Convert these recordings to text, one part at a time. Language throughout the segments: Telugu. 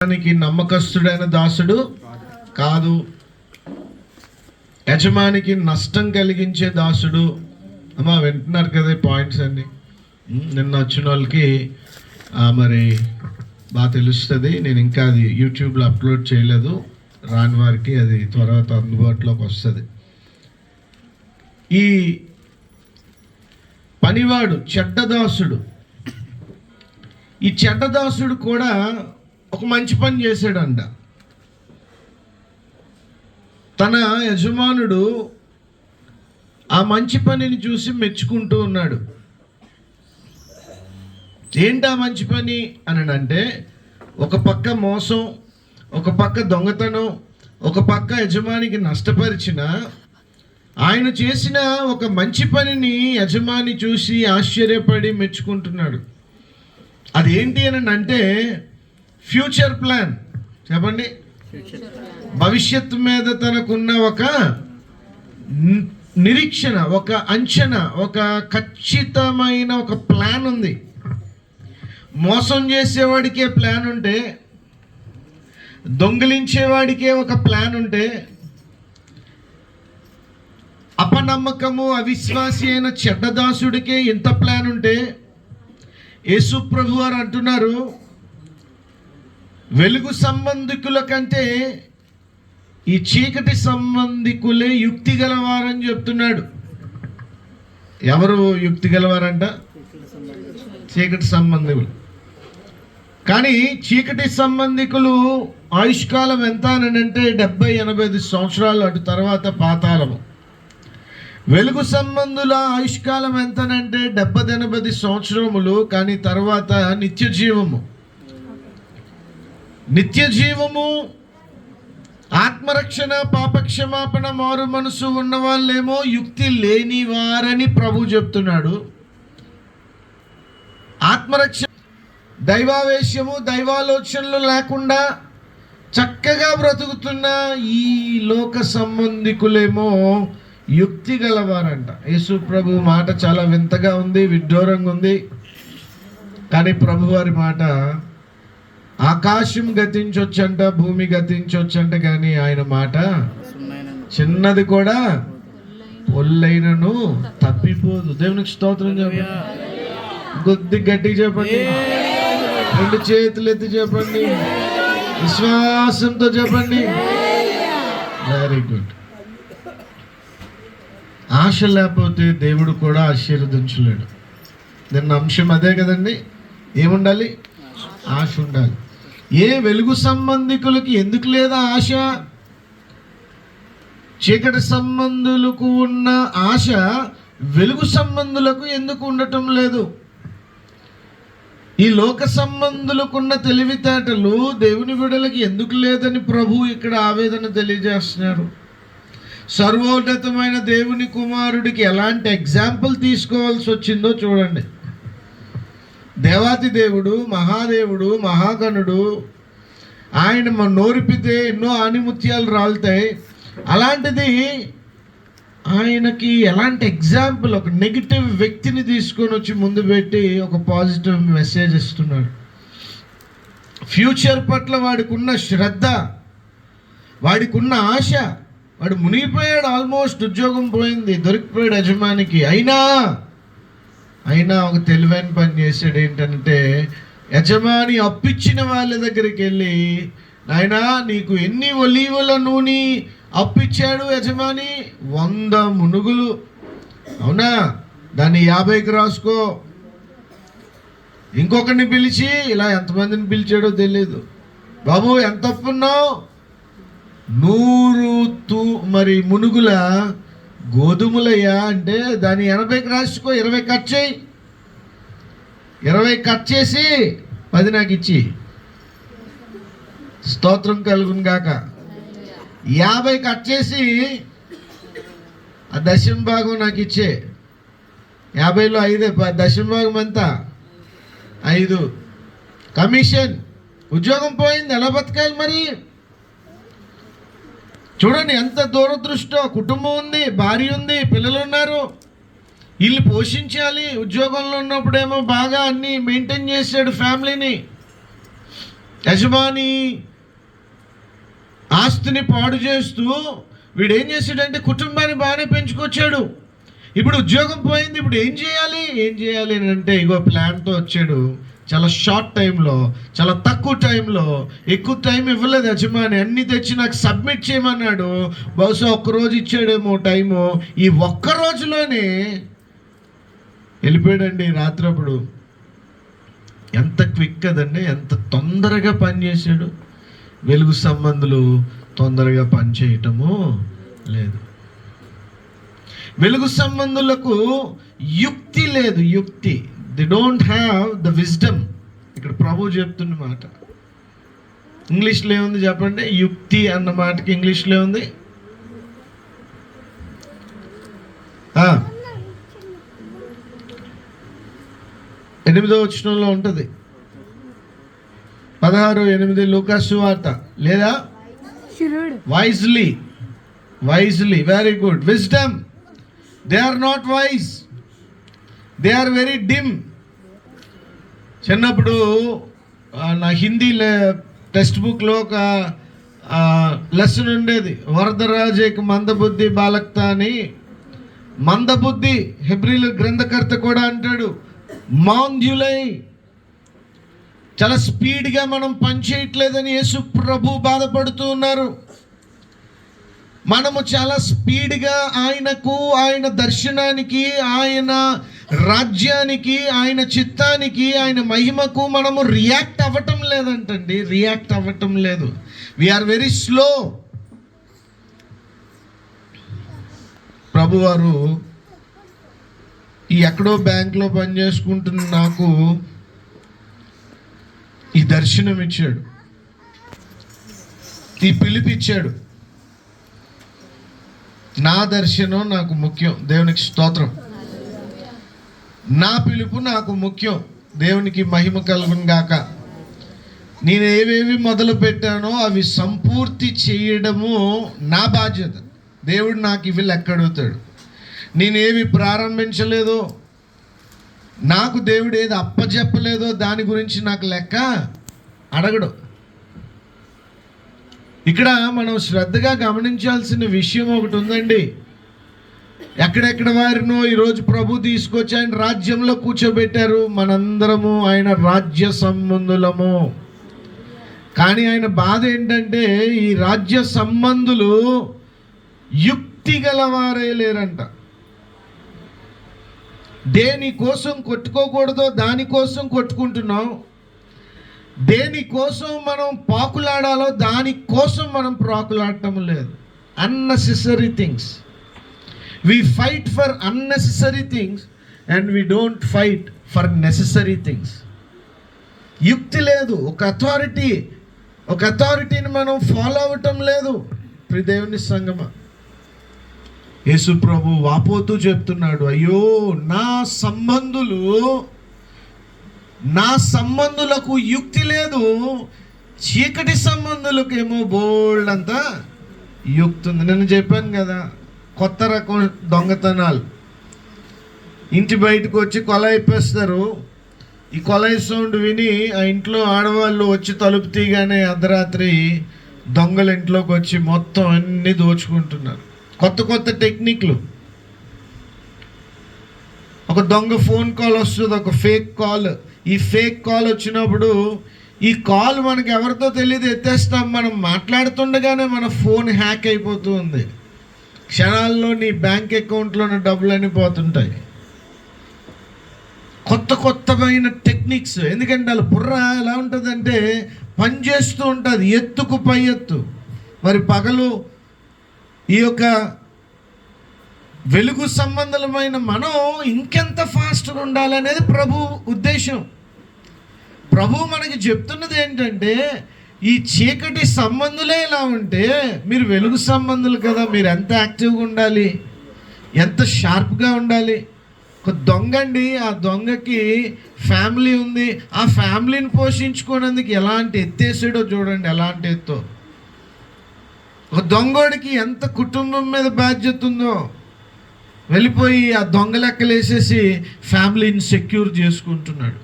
యజమానికి నమ్మకస్తుడైన దాసుడు కాదు, యజమానికి నష్టం కలిగించే దాసుడు. అమ్మా వింటున్నారు కదా పాయింట్స్ అన్ని. నిన్న వచ్చిన వాళ్ళకి మరి బాగా తెలుస్తుంది. నేను ఇంకా అది యూట్యూబ్లో అప్లోడ్ చేయలేదు, రాని వారికి అది త్వరగా అందుబాటులోకి వస్తుంది. ఈ పనివాడు చెడ్డదాసుడు, ఈ చెడ్డదాసుడు కూడా ఒక మంచి పని చేశాడంట. తన యజమానుడు ఆ మంచి పనిని చూసి మెచ్చుకుంటూ ఉన్నాడు. ఏంటా మంచి పని అని అంటే, ఒక పక్క మోసం, ఒక పక్క దొంగతనం, ఒక పక్క యజమానికి నష్టపరిచిన ఆయన చేసిన ఒక మంచి పనిని యజమాని చూసి ఆశ్చర్యపడి మెచ్చుకుంటున్నాడు. అదేంటి అని అంటే ఫ్యూచర్ ప్లాన్. చెప్పండి. భవిష్యత్తు మీద తనకున్న ఒక నిరీక్షణ, ఒక అంచనా, ఒక ఖచ్చితమైన ఒక ప్లాన్ ఉంది. మోసం చేసేవాడికే ప్లాన్ ఉంటే, దొంగిలించేవాడికే ఒక ప్లాన్ ఉంటే, అపనమ్మకము అవిశ్వాసి అయిన చెడ్డదాసుడికే ఇంత ప్లాన్ ఉంటే, యేసు ప్రభు వారు అంటున్నారు, వెలుగు సంబంధికుల కంటే ఈ చీకటి సంబంధికులే యుక్తి గలవారని చెప్తున్నాడు. ఎవరు యుక్తి గలవారంట? చీకటి సంబంధికులు. కానీ చీకటి సంబంధికులు ఆయుష్కాలం ఎంత అని అంటే 70-85 సంవత్సరాలు, అటు తర్వాత పాతాళము. వెలుగు సంబంధుల ఆయుష్కాలం ఎంతనంటే 70-80 సంవత్సరములు, కానీ తర్వాత నిత్య జీవము. నిత్య జీవము, ఆత్మరక్షణ, పాపక్షమాపణ, మారు మనసు ఉన్న వాళ్ళేమో యుక్తి లేని వారని ప్రభు చెప్తున్నాడు. ఆత్మరక్షణ, దైవావేశము, దైవాలోచనలు లేకుండా చక్కగా బ్రతుకుతున్న ఈ లోక సంబంధికులేమో యుక్తి గలవారంట. యేసు ప్రభు మాట చాలా వింతగా ఉంది, విడ్డూరంగా ఉంది. కానీ ప్రభు వారి మాట ఆకాశం గతించొచ్చంట, భూమి గతించొచ్చంట, కానీ ఆయన మాట చిన్నది కూడా పొల్లైనను తప్పిపోదు. దేవునికి స్తోత్రం చెప్పండి. కొద్ది గట్టిగా చెప్పండి, 2 చేతులు ఎత్తి చెప్పండి, విశ్వాసంతో చెప్పండి. Very good. ఆశ లేకపోతే దేవుడు కూడా ఆశీర్వదించలేడు. నిన్న అంశం అదే కదండి. ఏముండాలి? ఆశ ఉండాలి. ఏ వెలుగు సంబంధికులకి ఎందుకు లేదా ఆశ? చీకటి సంబంధులకు ఉన్న ఆశ వెలుగు సంబంధులకు ఎందుకు ఉండటం లేదు? ఈ లోక సంబంధులకున్న తెలివితేటలు దేవుని బిడ్డలకి ఎందుకు లేదని ప్రభు ఇక్కడ ఆవేదన తెలియజేస్తున్నారు. సర్వోన్నతమైన దేవుని కుమారుడికి ఎలాంటి ఎగ్జాంపుల్ తీసుకోవాల్సి వచ్చిందో చూడండి. దేవాతి దేవుడు, మహాదేవుడు, మహాగణుడు, ఆయన నోరిపితే ఎన్నో ఆనిముత్యాలు రాలుతాయి. అలాంటిది ఆయనకి ఎలాంటి ఎగ్జాంపుల్, ఒక నెగిటివ్ వ్యక్తిని తీసుకొని వచ్చి ముందు పెట్టి ఒక పాజిటివ్ మెసేజ్ ఇస్తున్నాడు. ఫ్యూచర్ పట్ల వాడికి ఉన్న శ్రద్ధ, వాడికి ఉన్న ఆశ. వాడు మునిగిపోయాడు, ఆల్మోస్ట్ ఉద్యోగం పోయింది, దొరికిపోయాడు యజమానికి. అయినా ఒక తెలివైన పని చేశాడు. ఏంటంటే యజమాని అప్పిచ్చిన వాళ్ళ దగ్గరికి వెళ్ళి, నాయనా నీకు ఎన్ని ఒలీవల నూనె అప్పిచ్చాడు యజమాని? 100 మునుగులు. అవునా, దాన్ని 50కి రాసుకో. ఇంకొకరిని పిలిచి, ఇలా ఎంతమందిని పిలిచాడో తెలియదు, బాబు ఎంత అప్పున్నావు? 100 మరి మునుగుల గోధుమలయ్యా అంటే దాన్ని 80కి రాసుకో, 20 కట్ చేయి. 20 కట్ చేసి 10 నాకు ఇచ్చి, స్తోత్రం కలుగును గాక. 50 కట్ చేసి ఆ దశమ భాగం నాకు ఇచ్చే. 50లో 5, దశమ భాగం ఎంత? 5 కమిషన్. ఉద్యోగం పోయింది, ఎలా బతకాలి మరి? చూడండి ఎంత దూరదృష్టో. కుటుంబం ఉంది, భార్య ఉంది, పిల్లలు ఉన్నారు, వీళ్ళు పోషించాలి. ఉద్యోగంలో ఉన్నప్పుడేమో బాగా అన్నీ మెయింటైన్ చేశాడు ఫ్యామిలీని. యజమాని ఆస్తిని పాడు చేస్తూ వీడు ఏం చేశాడంటే కుటుంబాన్ని బాగానే పెంచుకొచ్చాడు. ఇప్పుడు ఉద్యోగం పోయింది, ఇప్పుడు ఏం చేయాలి అని అంటే ఇగో ప్లాన్తో వచ్చాడు. చాలా షార్ట్ టైంలో, చాలా తక్కువ టైంలో, ఎక్కువ టైం ఇవ్వలేదు యజమాని. అన్నీ తెచ్చి నాకు సబ్మిట్ చేయమన్నాడు. బహుశా ఒక్కరోజు ఇచ్చాడేమో టైము. ఈ ఒక్క రోజులోనే వెళ్ళిపోయాడండి. రాత్రప్పుడు ఎంత క్విక్ కదండి, ఎంత తొందరగా పనిచేశాడు. వెలుగు సంబంధులు తొందరగా పని చేయటము లేదు. వెలుగు సంబంధులకు యుక్తి లేదు. యుక్తి, they don't have the wisdom. ఇక్కడ ప్రభు చెప్తున్న మాట ఇంగ్లీష్లో ఏముంది చెప్పండి? యుక్తి అన్న మాటకి ఇంగ్లీష్లో ఉంది 8వ వచనంలో ఉంటుంది. 16:8 లూకాసు వార్త. లేదా wisely very good. Wisdom, they are not wise, they are very dim. చిన్నప్పుడు నా హిందీ టెక్స్ట్ బుక్లో ఒక లెసన్ ఉండేది, వరదరాజేకి మందబుద్ధి బాలక్త అని. మందబుద్ధి హెబ్రీల గ్రంథకర్త కూడా అంటాడు, మాంద్యులై, చాలా స్పీడ్గా మనం పనిచేయట్లేదని యేసు ప్రభు బాధపడుతూ ఉన్నారు. మనము చాలా స్పీడ్గా ఆయనకు, ఆయన దర్శనానికి, ఆయన రాజ్యానికి, ఆయన చిత్తానికి, ఆయన మహిమకు మనము రియాక్ట్ అవ్వటం లేదంటండి. రియాక్ట్ అవ్వటం లేదు. We are very slow. ప్రభువారు ఈ ఎక్కడో బ్యాంక్లో పనిచేసుకుంటున్న నాకు ఈ దర్శనం ఇచ్చాడు, ఈ పిలిపిచ్చాడు. నా దర్శనం నాకు ముఖ్యం, దేవునికి స్తోత్రం. నా పిలుపు నాకు ముఖ్యం, దేవునికి మహిమ కలుగును గాక. నేను ఏవేవి మొదలు పెట్టానో అవి సంపూర్తి చేయడము నా బాధ్యత. దేవుడు నాకు ఇవి లెక్క అడుగుతాడు. నేనేవి ప్రారంభించలేదో, నాకు దేవుడు ఏది అప్పచెప్పలేదో దాని గురించి నాకు లెక్క అడగడు. ఇక్కడ మనం శ్రద్ధగా గమనించాల్సిన విషయం ఒకటి ఉందండి. ఎక్కడెక్కడ వారినో ఈరోజు ప్రభు తీసుకొచ్చి ఆయన రాజ్యంలో కూర్చోబెట్టారు. మనందరము ఆయన రాజ్య సంబంధులము. కానీ ఆయన బాధ ఏంటంటే ఈ రాజ్య సంబంధులు యుక్తి గలవారే లేరంట. దేనికోసం కొట్టుకోకూడదో దానికోసం కొట్టుకుంటున్నాం. దేనికోసం మనం పాకులాడాలో దానికోసం మనం ప్రాకులాడటం లేదు. Unnecessary things, we fight for unnecessary things and we don't fight for necessary things. యుక్తి లేదు. ఒక అథారిటీని మనం ఫాలో అవ్వటం లేదు. దేవుని సంగమా, యేసు ప్రభు వాపోతూ చెప్తున్నాడు, అయ్యో నా సంబంధులకు యుక్తి లేదు, చీకటి సంబంధులకు ఏమో బోల్డ్ అంతా యుక్తి ఉంది. నేను చెప్పాను కదా, కొత్త రకం దొంగతనాలు. ఇంటి బయటకు వచ్చి కొలాయిపేస్తారు. ఈ కొలాయి సౌండ్ విని ఆ ఇంట్లో ఆడవాళ్ళు వచ్చి తలుపు తీయగానే అర్ధరాత్రి దొంగలు ఇంట్లోకి వచ్చి మొత్తం అన్నీ దోచుకుంటున్నారు. కొత్త టెక్నిక్లు. ఒక దొంగ ఫోన్ కాల్ వస్తుంది, ఒక ఫేక్ కాల్. ఈ ఫేక్ కాల్ వచ్చినప్పుడు ఈ కాల్ మనకి ఎవరితో తెలియదు, ఎత్తేస్తాం. మనం మాట్లాడుతుండగానే మన ఫోన్ హ్యాక్ అయిపోతూ ఉంది. క్షణాల్లో నీ బ్యాంక్ అకౌంట్లోని డబ్బులన్నీ పోతుంటాయి. కొత్తమైన టెక్నిక్స్. ఎందుకంటే వాళ్ళ బుర్ర ఎలా ఉంటుందంటే పనిచేస్తూ ఉంటుంది, ఎత్తుకు పై ఎత్తు. మరి పగలు ఈ యొక్క వెలుగు సంబంధమైన మనం ఇంకెంత ఫాస్ట్గా ఉండాలనేది ప్రభు ఉద్దేశం. ప్రభు మనకి చెప్తున్నది ఏంటంటే, ఈ చీకటి సంబంధులే ఇలా ఉంటే మీరు వెలుగు సంబంధులు కదా, మీరు ఎంత యాక్టివ్గా ఉండాలి, ఎంత షార్ప్గా ఉండాలి. ఒక దొంగ అండి, ఆ దొంగకి ఫ్యామిలీ ఉంది. ఆ ఫ్యామిలీని పోషించుకోవడానికి ఎలాంటి ఎత్తేసాడో చూడండి, ఎలాంటి ఎత్తో. ఒక దొంగోడికి ఎంత కుటుంబం మీద బాధ్యత ఉందో, వెళ్ళిపోయి ఆ దొంగ లెక్కలు వేసేసి ఫ్యామిలీని సెక్యూర్ చేసుకుంటున్నాడు.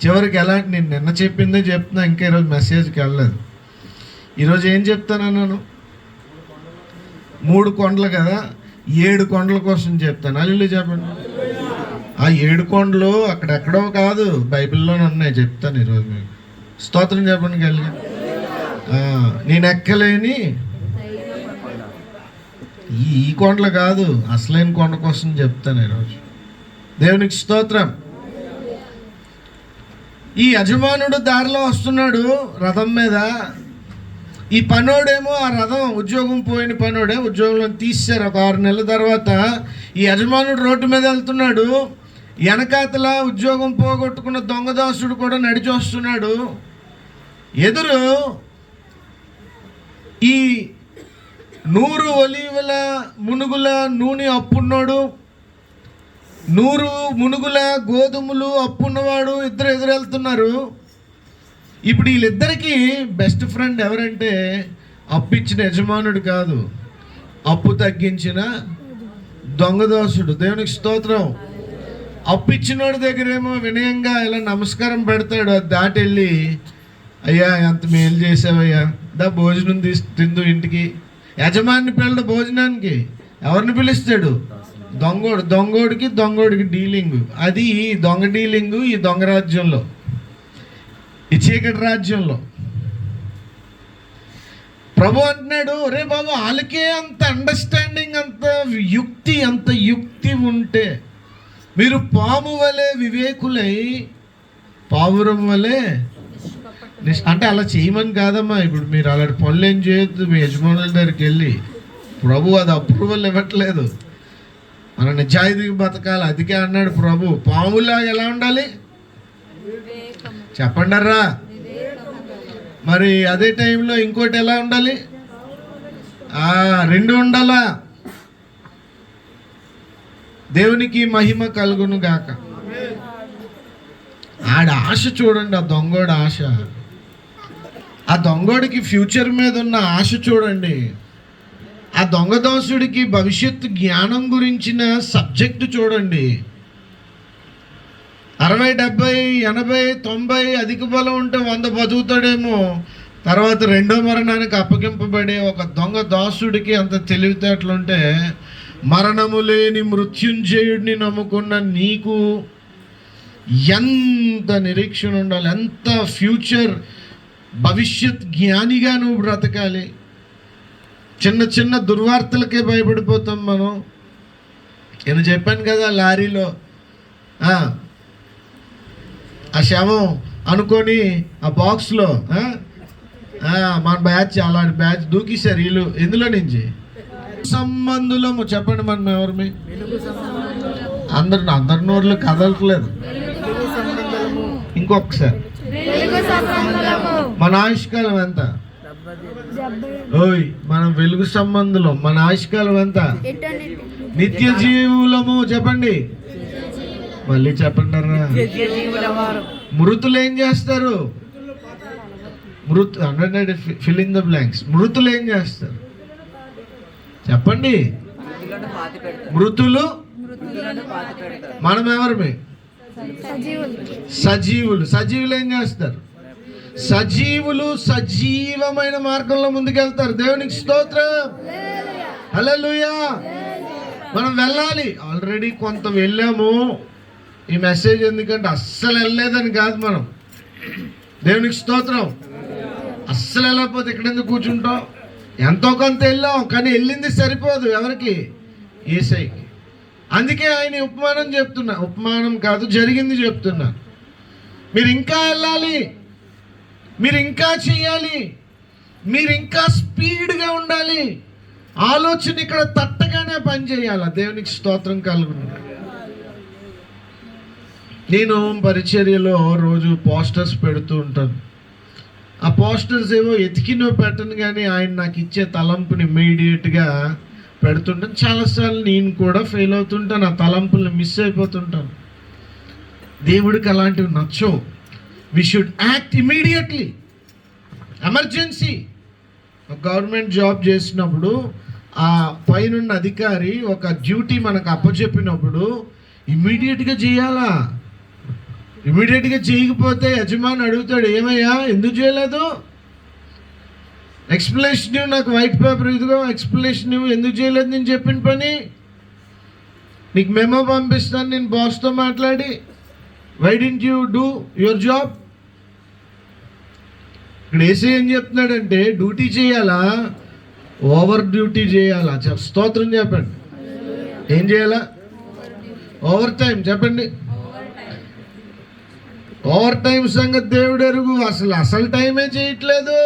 చివరికి ఎలాంటి, నేను నిన్న చెప్పిందే చెప్తున్నా, ఇంకా ఈరోజు మెసేజ్కి వెళ్ళలేదు. ఈరోజు ఏం చెప్తానన్నాను? 3 కొండలు కదా, 7 కొండల కోసం చెప్తాను. అల్లు చెప్పండి. ఆ 7 కొండలు అక్కడెక్కడో కాదు, బైబిల్లోనే ఉన్నాయి, చెప్తాను ఈరోజు మీకు. స్తోత్రం చెప్పండి కలిగి. నేను ఎక్కలేని ఈ కొండలు కాదు, అసలైన కొండ కోసం చెప్తాను ఈరోజు. దేవునికి స్తోత్రం. ఈ యజమానుడు దారిలో వస్తున్నాడు రథం మీద. ఈ పనోడేమో, ఆ రథం ఉద్యోగం పోయిన పనోడే, ఉద్యోగంలో తీశారు. ఒక 6 నెలల తర్వాత ఈ యజమానుడు రోడ్డు మీద వెళ్తున్నాడు. వెనకాతల ఉద్యోగం పోగొట్టుకున్న దొంగదాసుడు కూడా నడిచి వస్తున్నాడు. ఎదురు ఈ 100 ఒలీవల మునుగుల నూనె అప్పున్నాడు, 100 మునుగుల గోధుమలు అప్పున్నవాడు, ఇద్దరు ఎదురెళ్తున్నారు. ఇప్పుడు వీళ్ళిద్దరికీ బెస్ట్ ఫ్రెండ్ ఎవరంటే అప్పిచ్చిన యజమానుడు కాదు, అప్పు తగ్గించిన దొంగదోసుడు. దేవునికి స్తోత్రం. అప్పిచ్చినోడి దగ్గరేమో వినయంగా ఇలా నమస్కారం పెడతాడు. అది దాటి వెళ్ళి, అయ్యా ఎంత మేలు చేసావయ్యా, దా భోజనం తిందు ఇంటికి. యజమాని పిల్లడు భోజనానికి ఎవరిని పిలుస్తాడు? దొంగోడికి డీలింగ్. అది దొంగ డీలింగు ఈ దొంగ రాజ్యంలో, ఈ చీకటి రాజ్యంలో. ప్రభు అంటున్నాడు, రే బాబు, వాళ్ళకే అంత అండర్స్టాండింగ్, అంత యుక్తి ఉంటే మీరు పాము వలె వివేకులై పావురం వలె అంటే అలా చేయమని కాదమ్మా. ఇప్పుడు మీరు అలాంటి పనులు ఏం చేయొద్దు. మీ యజమానుల దగ్గరికి వెళ్ళి, ప్రభు అది అప్రూవల్ ఇవ్వట్లేదు, మన నిజాయితీకి బతకాలి. అందుకే అన్నాడు ప్రభు, పాములా ఎలా ఉండాలి చెప్పండర్రా. మరి అదే టైంలో ఇంకోటి ఎలా ఉండాలి? 2 ఉండాలా. దేవునికి మహిమ కలుగును గాక. ఆడ ఆశ చూడండి, ఆ దొంగోడి ఆశ, ఆ దొంగోడికి ఫ్యూచర్ మీద ఉన్న ఆశ చూడండి. ఆ దొంగదోసుడికి భవిష్యత్తు జ్ఞానం గురించిన సబ్జెక్టు చూడండి. 60, 70, 80, 90 అధిక బలం ఉంటే 100 బతుకుతాడేమో. తర్వాత రెండో మరణానికి అప్పగింపబడే ఒక దొంగ దాసుడికి అంత తెలివితేటలుంటే, మరణము లేని మృత్యుంజయుడిని నమ్ముకున్న నీకు ఎంత నిరీక్షణ ఉండాలి, ఎంత ఫ్యూచర్ భవిష్యత్ జ్ఞానిగా నువ్వు బ్రతకాలి. చిన్న దుర్వార్తలకే భయపడిపోతాం మనం. నేను చెప్పాను కదా, లారీలో ఆ శవం అనుకొని ఆ బాక్స్లో మన బ్యాచ్, అలాంటి బ్యాచ్ దూకిసారు వీళ్ళు. ఎందులో నుంచి? సంబంధులము. చెప్పండి, మనం ఎవరిమి? అందరి నోర్లు కదలట్లేదు. ఇంకొకసారి, మన ఆయుష్కాలం ఎంత? ఓయ్, మనం వెలుగు సంబంధులం. మన ఆయుష్కాలం ఎంత? నిత్య జీవులము. చెప్పండి, మళ్ళీ చెప్పండి. మృతులు ఏం చేస్తారు? Fill in the blanks. మృతులు ఏం చేస్తారు చెప్పండి? మృతులు. మనం ఎవరిమే? సజీవులు ఏం చేస్తారు? సజీవులు సజీవమైన మార్గంలో ముందుకెళ్తారు. దేవునికి స్తోత్రం. హల్లెలూయా. మనం వెళ్ళాలి. ఆల్రెడీ కొంత వెళ్ళాము. ఈ మెసేజ్ ఎందుకంటే అస్సలు వెళ్ళలేదని కాదు, మనం దేవునికి స్తోత్రం. అస్సలు వెళ్ళకపోతే ఇక్కడ ఎందుకు కూర్చుంటాం? ఎంతో కొంత వెళ్ళాం, కానీ వెళ్ళింది సరిపోదు. ఎవరికి? యేసయ్యకి. అందుకే ఆయన ఉపమానం చెప్తున్నా. ఉపమానం కాదు, జరిగింది చెప్తున్నా. మీరు ఇంకా వెళ్ళాలి, మీరు ఇంకా చెయ్యాలి, మీరు ఇంకా స్పీడ్గా ఉండాలి. ఆలోచన ఇక్కడ తట్టగానే పని చేయాలి. దేవునికి స్తోత్రం కలుగును. నేను పరిచర్యలో రోజు పోస్టర్స్ పెడుతూ ఉంటాను. ఆ పోస్టర్స్ ఏవో ఎతికినో పెట్టను, కానీ ఆయన నాకు ఇచ్చే తలంపుని ఇమ్మీడియట్గా పెడుతుంటాను. చాలాసార్లు నేను కూడా ఫెయిల్ అవుతుంటాను, ఆ తలంపుల్ని మిస్ అయిపోతుంటాను. దేవుడికి అలాంటివి నచ్చవు. We should act immediately. Emergency. Government job చేసినప్పుడు ఆ పైనున్న అధికారి ఒక డ్యూటీ మనకు అప్పచెప్పినప్పుడు ఇమ్మీడియట్గా చేయాలా? ఇమీడియట్గా చేయకపోతే యజమాని అడుగుతాడు, ఏమయ్యా ఎందుకు చేయలేదు? ఎక్స్ప్లెనేషన్ ఇవ్వు, నాకు వైట్ పేపర్ ఇదిగో ఎక్స్ప్లెనేషన్ ఇవ్వు, ఎందుకు చేయలేదు నేను చెప్పిన పని. నీకు మెమో పంపిస్తాను నేను బాస్తో మాట్లాడి. Why didn't you do your job? ఇక్కడ ఏసీ ఏం చెప్తున్నాడంటే డ్యూటీ చేయాలా, ఓవర్ డ్యూటీ చేయాలా? స్తోత్రం చెప్పండి. ఏం చేయాలా? Over time. చెప్పండి. ఓవర్ టైం సంగతి దేవుడు ఎరుగు. అసలు టైమే చేయట్లేదు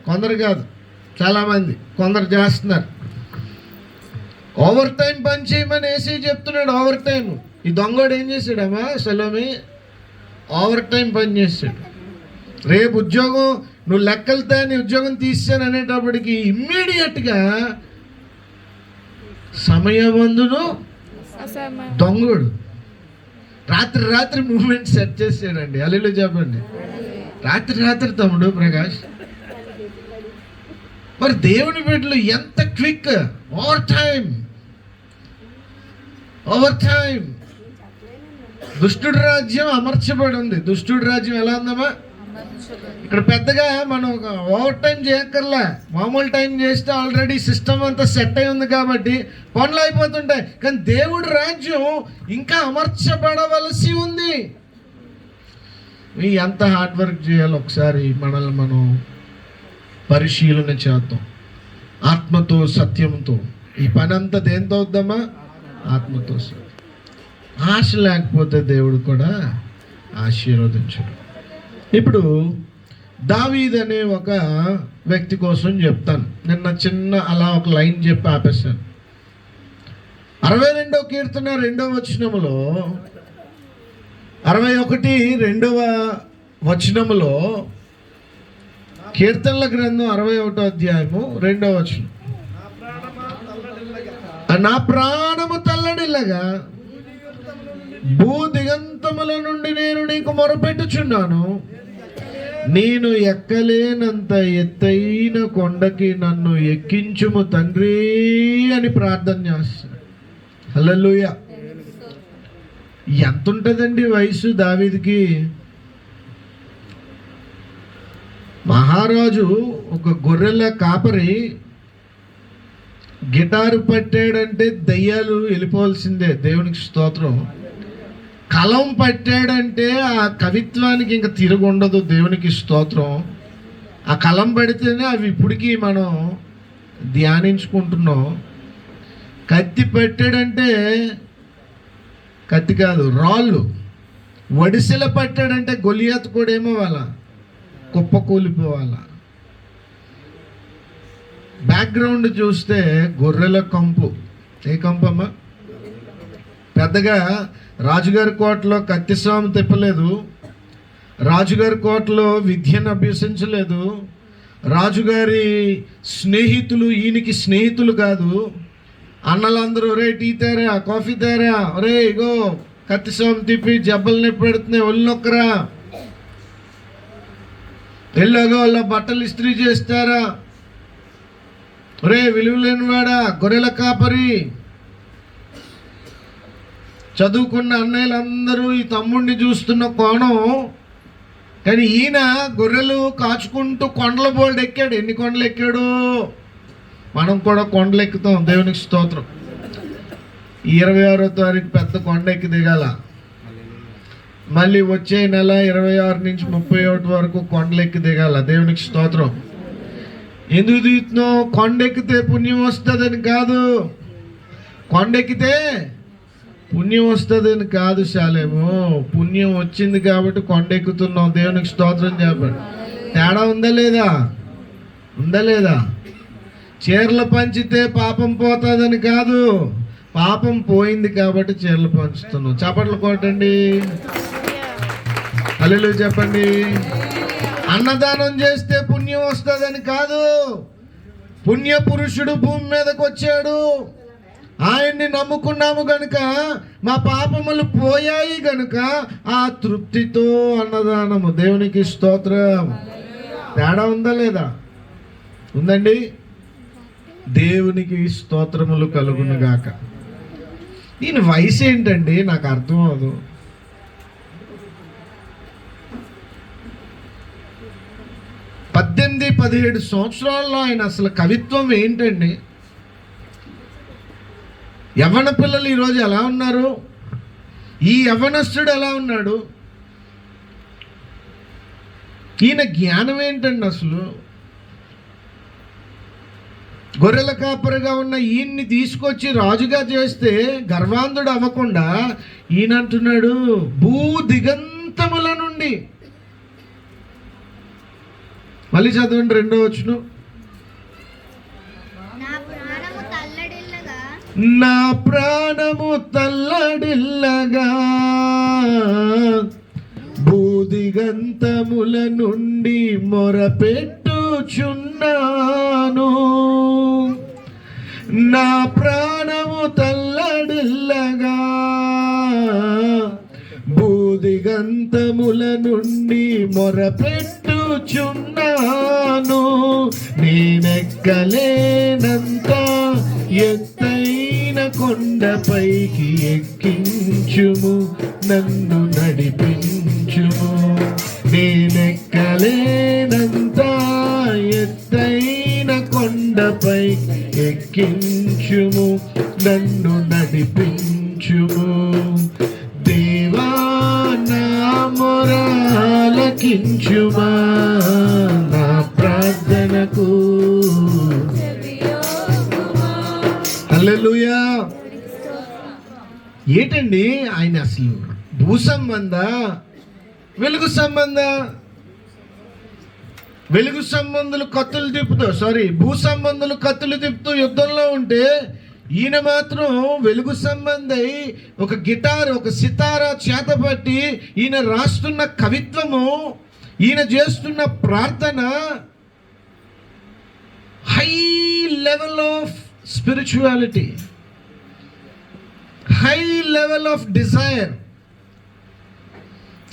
కొందరు కాదు, చాలామంది కొందరు చేస్తున్నారు. ఓవర్ టైం పని చేయమని ఏసీ చెప్తున్నాడు. Over time. ఈ దొంగోడు ఏం చేశాడమ్మా? సలోమి ఓవర్ టైం పని చేశాడు. రేపు ఉద్యోగం నువ్వు లెక్కలతో నీ ఉద్యోగం తీసాను అనేటప్పటికి ఇమ్మీడియట్గా సమయమందును దొంగోడు రాత్రి మూమెంట్ సెట్ చేసాడండి. అల్లు చెప్పండి. రాత్రి తమ్ముడు ప్రకాష్. మరి దేవుని బిడ్డలు ఎంత క్విక్. Over time. దుష్టుడి రాజ్యం అమర్చబడి ఉంది. దుష్టుడి రాజ్యం ఎలా ఉందమ్మా? ఇక్కడ పెద్దగా మనం ఓవర్ టైం చేయక్కర్లా. మామూలు టైం చేస్తే ఆల్రెడీ సిస్టమ్ అంతా సెట్ అయి ఉంది కాబట్టి పనులు అయిపోతుంటాయి. కానీ దేవుడి రాజ్యం ఇంకా అమర్చబడవలసి ఉంది. ఎంత హార్డ్ వర్క్ చేయాలో ఒకసారి మనల్ని మనం పరిశీలన చేద్దాం. ఆత్మతో సత్యంతో ఈ పని అంతా దేంతో అవుద్దామా? ఆత్మతో సత్యం. ఆశ లేకపోతే దేవుడు కూడా ఆశీర్వదించడు. ఇప్పుడు దావీద్ అనే ఒక వ్యక్తి కోసం చెప్తాను. నిన్న చిన్న అలా ఒక లైన్ చెప్పి ఆపేశాను. 62వ కీర్తన 2వ వచనములో 61 వచనములో కీర్తనల గ్రంథం 61వ అధ్యాయము 2వ వచనం. నా ప్రాణము తల్లడిల్లగా భూ దిగంతముల నుండి నేను నీకు మొరపెట్టుచున్నాను. నేను ఎక్కలేనంత ఎత్తైన కొండకి నన్ను ఎక్కించుము తండ్రి అని ప్రార్థన చేస్తాను. హల్లెలూయా. ఎంత ఉంటుందండి వయసు దావీదుకి? మహారాజు ఒక గొర్రెల కాపరి గిటారు పట్టాడంటే దయ్యాలు వెళ్ళిపోవాల్సిందే. దేవునికి స్తోత్రం. కలం పట్టాడంటే ఆ కవిత్వానికి ఇంకా తిరుగుండదు. దేవునికి స్తోత్రం. ఆ కలం పడితేనే అవి ఇప్పటికీ మనం ధ్యానించుకుంటున్నాం. కత్తి పెట్టాడంటే కత్తి కాదు, రాళ్ళు. వడిసెల పట్టాడంటే గొలియాత్ కూడా ఏమో వాళ్ళ కుప్ప కూలిపోవాల. బ్యాక్గ్రౌండ్ చూస్తే గొర్రెల కంపు. ఏ కంపమ్మా? పెద్దగా రాజుగారి కోటలో కత్తిస్వామి తిప్పలేదు. రాజుగారి కోటలో విద్యను అభ్యసించలేదు. రాజుగారి స్నేహితులు ఈయనకి స్నేహితులు కాదు. అన్నలందరూ రే టీ తేరా, కాఫీ తేరా, రే ఇగో కత్తిస్వామి తిప్పి జబ్బలు నొప్పి పెడుతున్నాయి, ఒళ్ళు నొక్కరా, ఎల్లోగా వాళ్ళ బట్టలు ఇస్త్రీ చేస్తారా, రే విలువలేనివాడా, గొర్రెల కాపరి. చదువుకున్న అన్నయ్యలందరూ ఈ తమ్ముడిని చూస్తున్న కోణం. కానీ ఈయన గొర్రెలు కాచుకుంటూ కొండల బోల్డ్ ఎక్కాడు. ఎన్ని కొండలు ఎక్కాడు? మనం కూడా కొండలు ఎక్కుతాం. దేవునికి స్తోత్రం. 26వ తారీఖు పెద్ద కొండ ఎక్కి దిగాల. మళ్ళీ వచ్చే నెల 26 నుంచి 31 వరకు కొండలు ఎక్కి దిగాల. దేవునికి స్తోత్రం. ఎందుకు దిగుతున్నావు? కొండెక్కితే పుణ్యం వస్తుందని కాదు. కొండెక్కితే పుణ్యం వస్తుందని కాదు శాలేమో. పుణ్యం వచ్చింది కాబట్టి కొండెక్కుతున్నాం. దేవునికి స్తోత్రం చెప్పండి. తేడా ఉందా లేదా? ఉందా లేదా? చీరలు పంచితే పాపం పోతుందని కాదు. పాపం పోయింది కాబట్టి చీరలు పంచుతున్నాం. చప్పట్లు కొట్టండి. హల్లెలూయా చెప్పండి. అన్నదానం చేస్తే పుణ్యం వస్తుందని కాదు. పుణ్య పురుషుడు భూమి మీదకి వచ్చాడు. ఆయన్ని నమ్ముకున్నాము గనుక మా పాపములు పోయాయి గనుక ఆ తృప్తితో అన్నదానము. దేవునికి స్తోత్రం. తేడా ఉందా లేదా? ఉందండి. దేవునికి స్తోత్రములు కలుగును గాక. ఈయన వయసు ఏంటండి? నాకు అర్థం అవదు. 17 సంవత్సరాల్లో ఆయన అసలు కవిత్వం ఏంటండి? యవ్వన పిల్లలు ఈరోజు ఎలా ఉన్నారు? ఈ యవ్వనస్తుడు ఎలా ఉన్నాడు? ఈయన జ్ఞానం ఏంటండి అసలు? గొర్రెల కాపరిగా ఉన్న ఈయన్ని తీసుకొచ్చి రాజుగా చేస్తే గర్వాంధుడు అవ్వకుండా ఈయన అంటున్నాడు, భూ దిగంతముల నుండి. మళ్ళీ చదవండి 2వ వచనం. నా ప్రాణము తల్లడిల్లగా భూదిగంతముల నుండి మొరపెట్టుచున్నాను. నా ప్రాణము తల్లడిల్లగా భూదిగంతముల నుండి మొరపెట్టుచున్నాను. నేనెక్కలేనంత ఎత్తైన కొండపైకి ఎక్కించుము, నన్ను నడిపించుము. నేనెక్కలేనంత ఎత్తైన కొండపై ఎక్కించుము, నన్ను నడిపించుము. దేవా నా మొరాలకించుమా, నా ప్రార్థనకు. హల్లెలూయా. ఏంటండి ఆయన అసలు భూ సంబంధ వెలుగు సంబంధ? వెలుగు సంబంధులు కత్తులు తిప్పుతూ భూ సంబంధులు కత్తులు తిప్పుతూ యుద్ధంలో ఉంటే ఈయన మాత్రం వెలుగు సంబంధై ఒక గిటార్, ఒక సితారా చేతపట్టి ఈయన రాస్తున్న కవిత్వము, ఈయన చేస్తున్న ప్రార్థన high level of spirituality, high level of desire,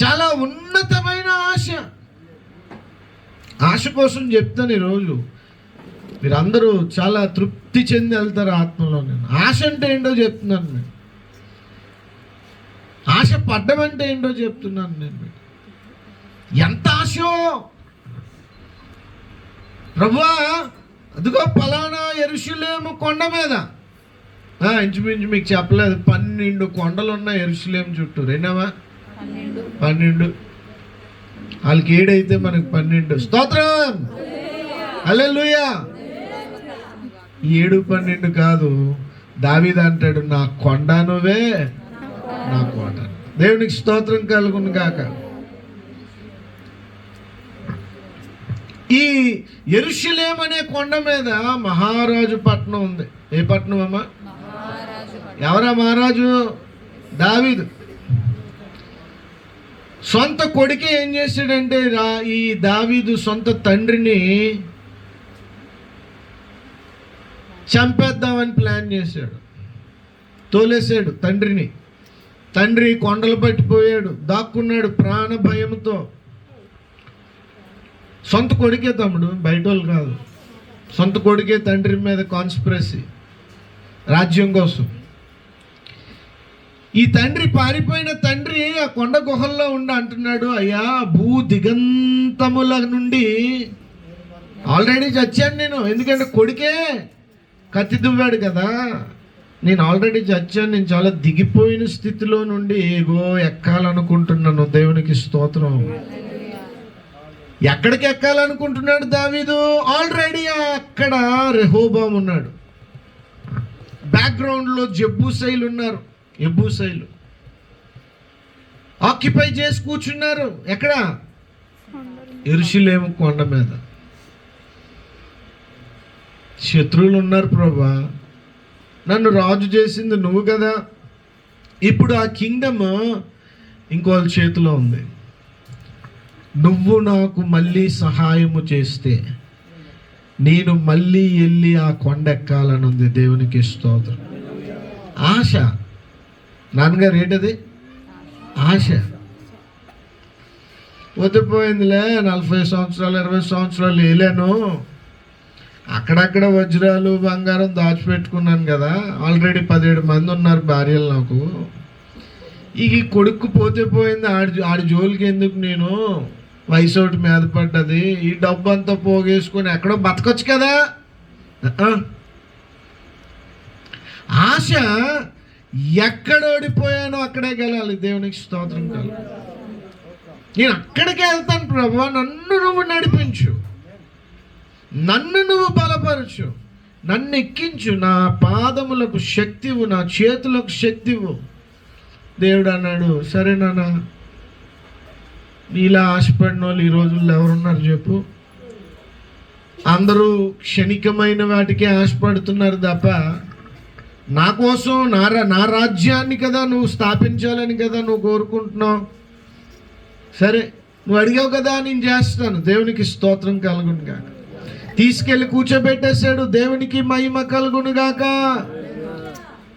చాలా ఉన్నతమైన ఆశ కోసం చెప్తాను. ఈరోజు మీరందరూ చాలా తృప్తి చెంది వెళ్తారు ఆత్మలో. నేను ఆశ అంటే ఏంటో చెప్తున్నాను. నేను ఆశ పడ్డం అంటే ఏంటో చెప్తున్నాను. నేను ఎంత ఆశో ప్రభువా, అదిగో పలానా యెరూషలేము కొండ మీద, ఇంచుమించు మీకు చెప్పలేదు, 12 కొండలు ఉన్నాయి యెరూషలేము చుట్టూ. రెండవా 12, వాళ్ళకి 7 అయితే మనకు 12. స్తోత్రం, హల్లెలూయా. 7, 12 కాదు, దావీదు అంటాడు, నా కొండ నువ్వే, నా కోట. దేవునికి స్తోత్రం కలుగును గాక. ఈ యెరూషలేం అనే కొండ మీద మహారాజు పట్టణం ఉంది. ఏ పట్టణం అమ్మా? ఎవరా మహారాజు? దావీదు. సొంత కొడుకే ఏం చేశాడంటే, ఈ దావీదు సొంత తండ్రిని చంపేద్దామని ప్లాన్ చేశాడు. తోలేశాడు తండ్రిని. తండ్రి కొండలు పట్టిపోయాడు, దాక్కున్నాడు ప్రాణ భయంతో. సొంత కొడుకే తమ్ముడు, బయట వాళ్ళు కాదు. సొంత కొడుకే తండ్రి మీద కాన్స్పిరసీ, రాజ్యం కోసం. ఈ తండ్రి, పారిపోయిన తండ్రి ఆ కొండ గుహల్లో ఉండి అంటున్నాడు, అయ్యా భూ దిగంతముల నుండి ఆల్రెడీ చచ్చాను నేను. ఎందుకంటే కొడుకే కత్తి దువ్వాడు కదా, నేను ఆల్రెడీ చచ్చాను. నేను చాలా దిగిపోయిన స్థితిలో నుండి ఏగో ఎక్కాలనుకుంటున్నాను. దేవునికి స్తోత్రం. ఎక్కడికి ఎక్కాలనుకుంటున్నాడు దావీదు? ఆల్రెడీ అక్కడ రెహోబాము ఉన్నాడు, బ్యాక్గ్రౌండ్లో జెబూసైలు ఉన్నారు. ఎబూసైలు ఆక్యుపై చేసి కూర్చున్నారు. ఎక్కడ? యెరూషలేము కొండ మీద. శత్రువులు ఉన్నారు. ప్రభా, నన్ను రాజు చేసింది నువ్వు కదా, ఇప్పుడు ఆ కింగ్డమ్ ఇంకోళ్ళ చేతిలో ఉంది. నువ్వు నాకు మళ్ళీ సహాయము చేస్తే నేను మళ్ళీ వెళ్ళి ఆ కొండ ఎక్కాలని ఉంది. దేవునికి స్తోత్రం. ఆశ. నాన్నగారు ఏంటది? ఆశ. పోతేపోయిందిలే, 40 సంవత్సరాలు 20 సంవత్సరాలు వెళ్ళాను, అక్కడక్కడ వజ్రాలు బంగారం దాచిపెట్టుకున్నాను కదా, ఆల్రెడీ 17 మంది ఉన్నారు భార్యలు నాకు. ఈ కొడుకు పోతే పోయింది, ఆడి జోలికి ఎందుకు నేను వయసు ఒకటి మీద పడ్డది, ఈ డబ్బు అంతా పోగేసుకొని ఎక్కడో బతకొచ్చు కదా. ఆశ ఎక్కడ ఓడిపోయానో అక్కడే గెలాలి. దేవునికి స్తోత్రం కాదు. నేను అక్కడికే వెళ్తాను ప్రభువా, నన్ను నువ్వు నడిపించు, నన్ను నువ్వు బలపరచు, నన్ను ఎక్కించు, నా పాదములకు శక్తివు, నా చేతులకు శక్తివు. దేవుడు అన్నాడు, సరే నాన్న, నీలా ఆశపడిన వాళ్ళు ఈ రోజుల్లో ఎవరున్నారు చెప్పు? అందరూ క్షణికమైన వాటికే ఆశపడుతున్నారు తప్ప నా కోసం, నా రాజ్యాన్ని కదా నువ్వు స్థాపించాలని కదా నువ్వు కోరుకుంటున్నావు. సరే, నువ్వు అడిగావు కదా, నేను చేస్తాను. దేవునికి స్తోత్రం కలుగును గాక. తీసుకెళ్ళి కూర్చోబెట్టేశాడు. దేవునికి మహిమ కలుగును గాక.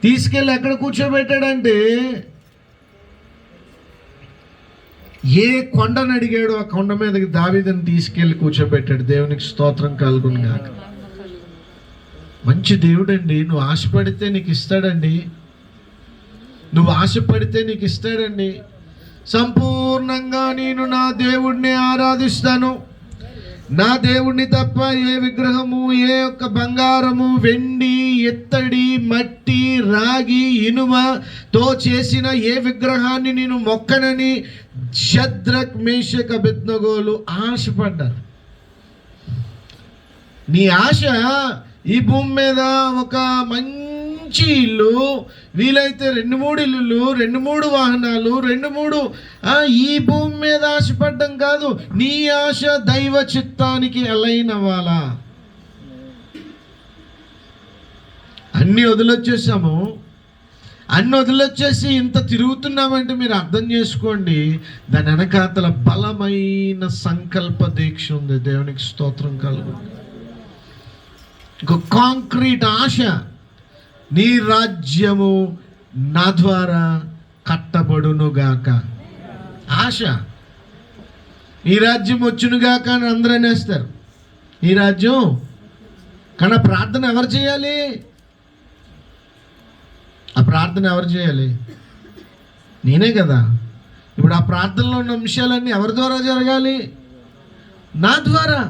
తీసుకెళ్ళి ఎక్కడ కూర్చోబెట్టాడంటే, ఏ కొండను అడిగాడో ఆ కొండ మీదకి దావీదుని తీసుకెళ్ళి కూర్చోబెట్టాడు. దేవునికి స్తోత్రం కలుగును గాక. మంచి దేవుడండి. నువ్వు ఆశపడితే నీకు ఇస్తాడండి. నువ్వు ఆశపడితే నీకు ఇస్తాడండి. సంపూర్ణంగా నేను నా దేవుడిని ఆరాధిస్తాను. నా దేవుడిని తప్ప ఏ విగ్రహము, ఏ యొక్క బంగారము, వెండి, ఎత్తడి, మట్టి, రాగి, ఇనుమతో చేసిన ఏ విగ్రహాన్ని నేను మొక్కనని షద్రక్, మేషక్, అబేద్నెగోలు ఆశపడ్డారు. నీ ఆశ ఈ భూమి మీద ఒక మంచి ఇల్లు, వీలైతే 2-3 ఇల్లులు, 2-3 వాహనాలు, 2-3 ఈ భూమి మీద ఆశపడ్డం కాదు. నీ ఆశ దైవ చిత్తానికి అలైన్ అవ్వాలా. అన్నీ వదిలొచ్చేసాము. అన్నీ వదిలొచ్చేసి ఇంత తిరుగుతున్నామంటే మీరు అర్థం చేసుకోండి, దాని వెనకాతల బలమైన సంకల్ప దీక్ష ఉంది. దేవునికి స్తోత్రం కలుగుతుంది. ఒక కాంక్రీట్ ఆశ, నీ రాజ్యము నా ద్వారా కట్టబడునుగాక. ఆశ, ఈ రాజ్యం వచ్చునుగాక అని అందరూ అనేస్తారు. ఈ రాజ్యం కానీ ప్రార్థన ఎవరు చేయాలి? ఆ ప్రార్థన ఎవరు చేయాలి? నేనే కదా. ఇప్పుడు ఆ ప్రార్థనలో ఉన్న అంశాలన్నీ ఎవరి ద్వారా జరగాలి? నా ద్వారా.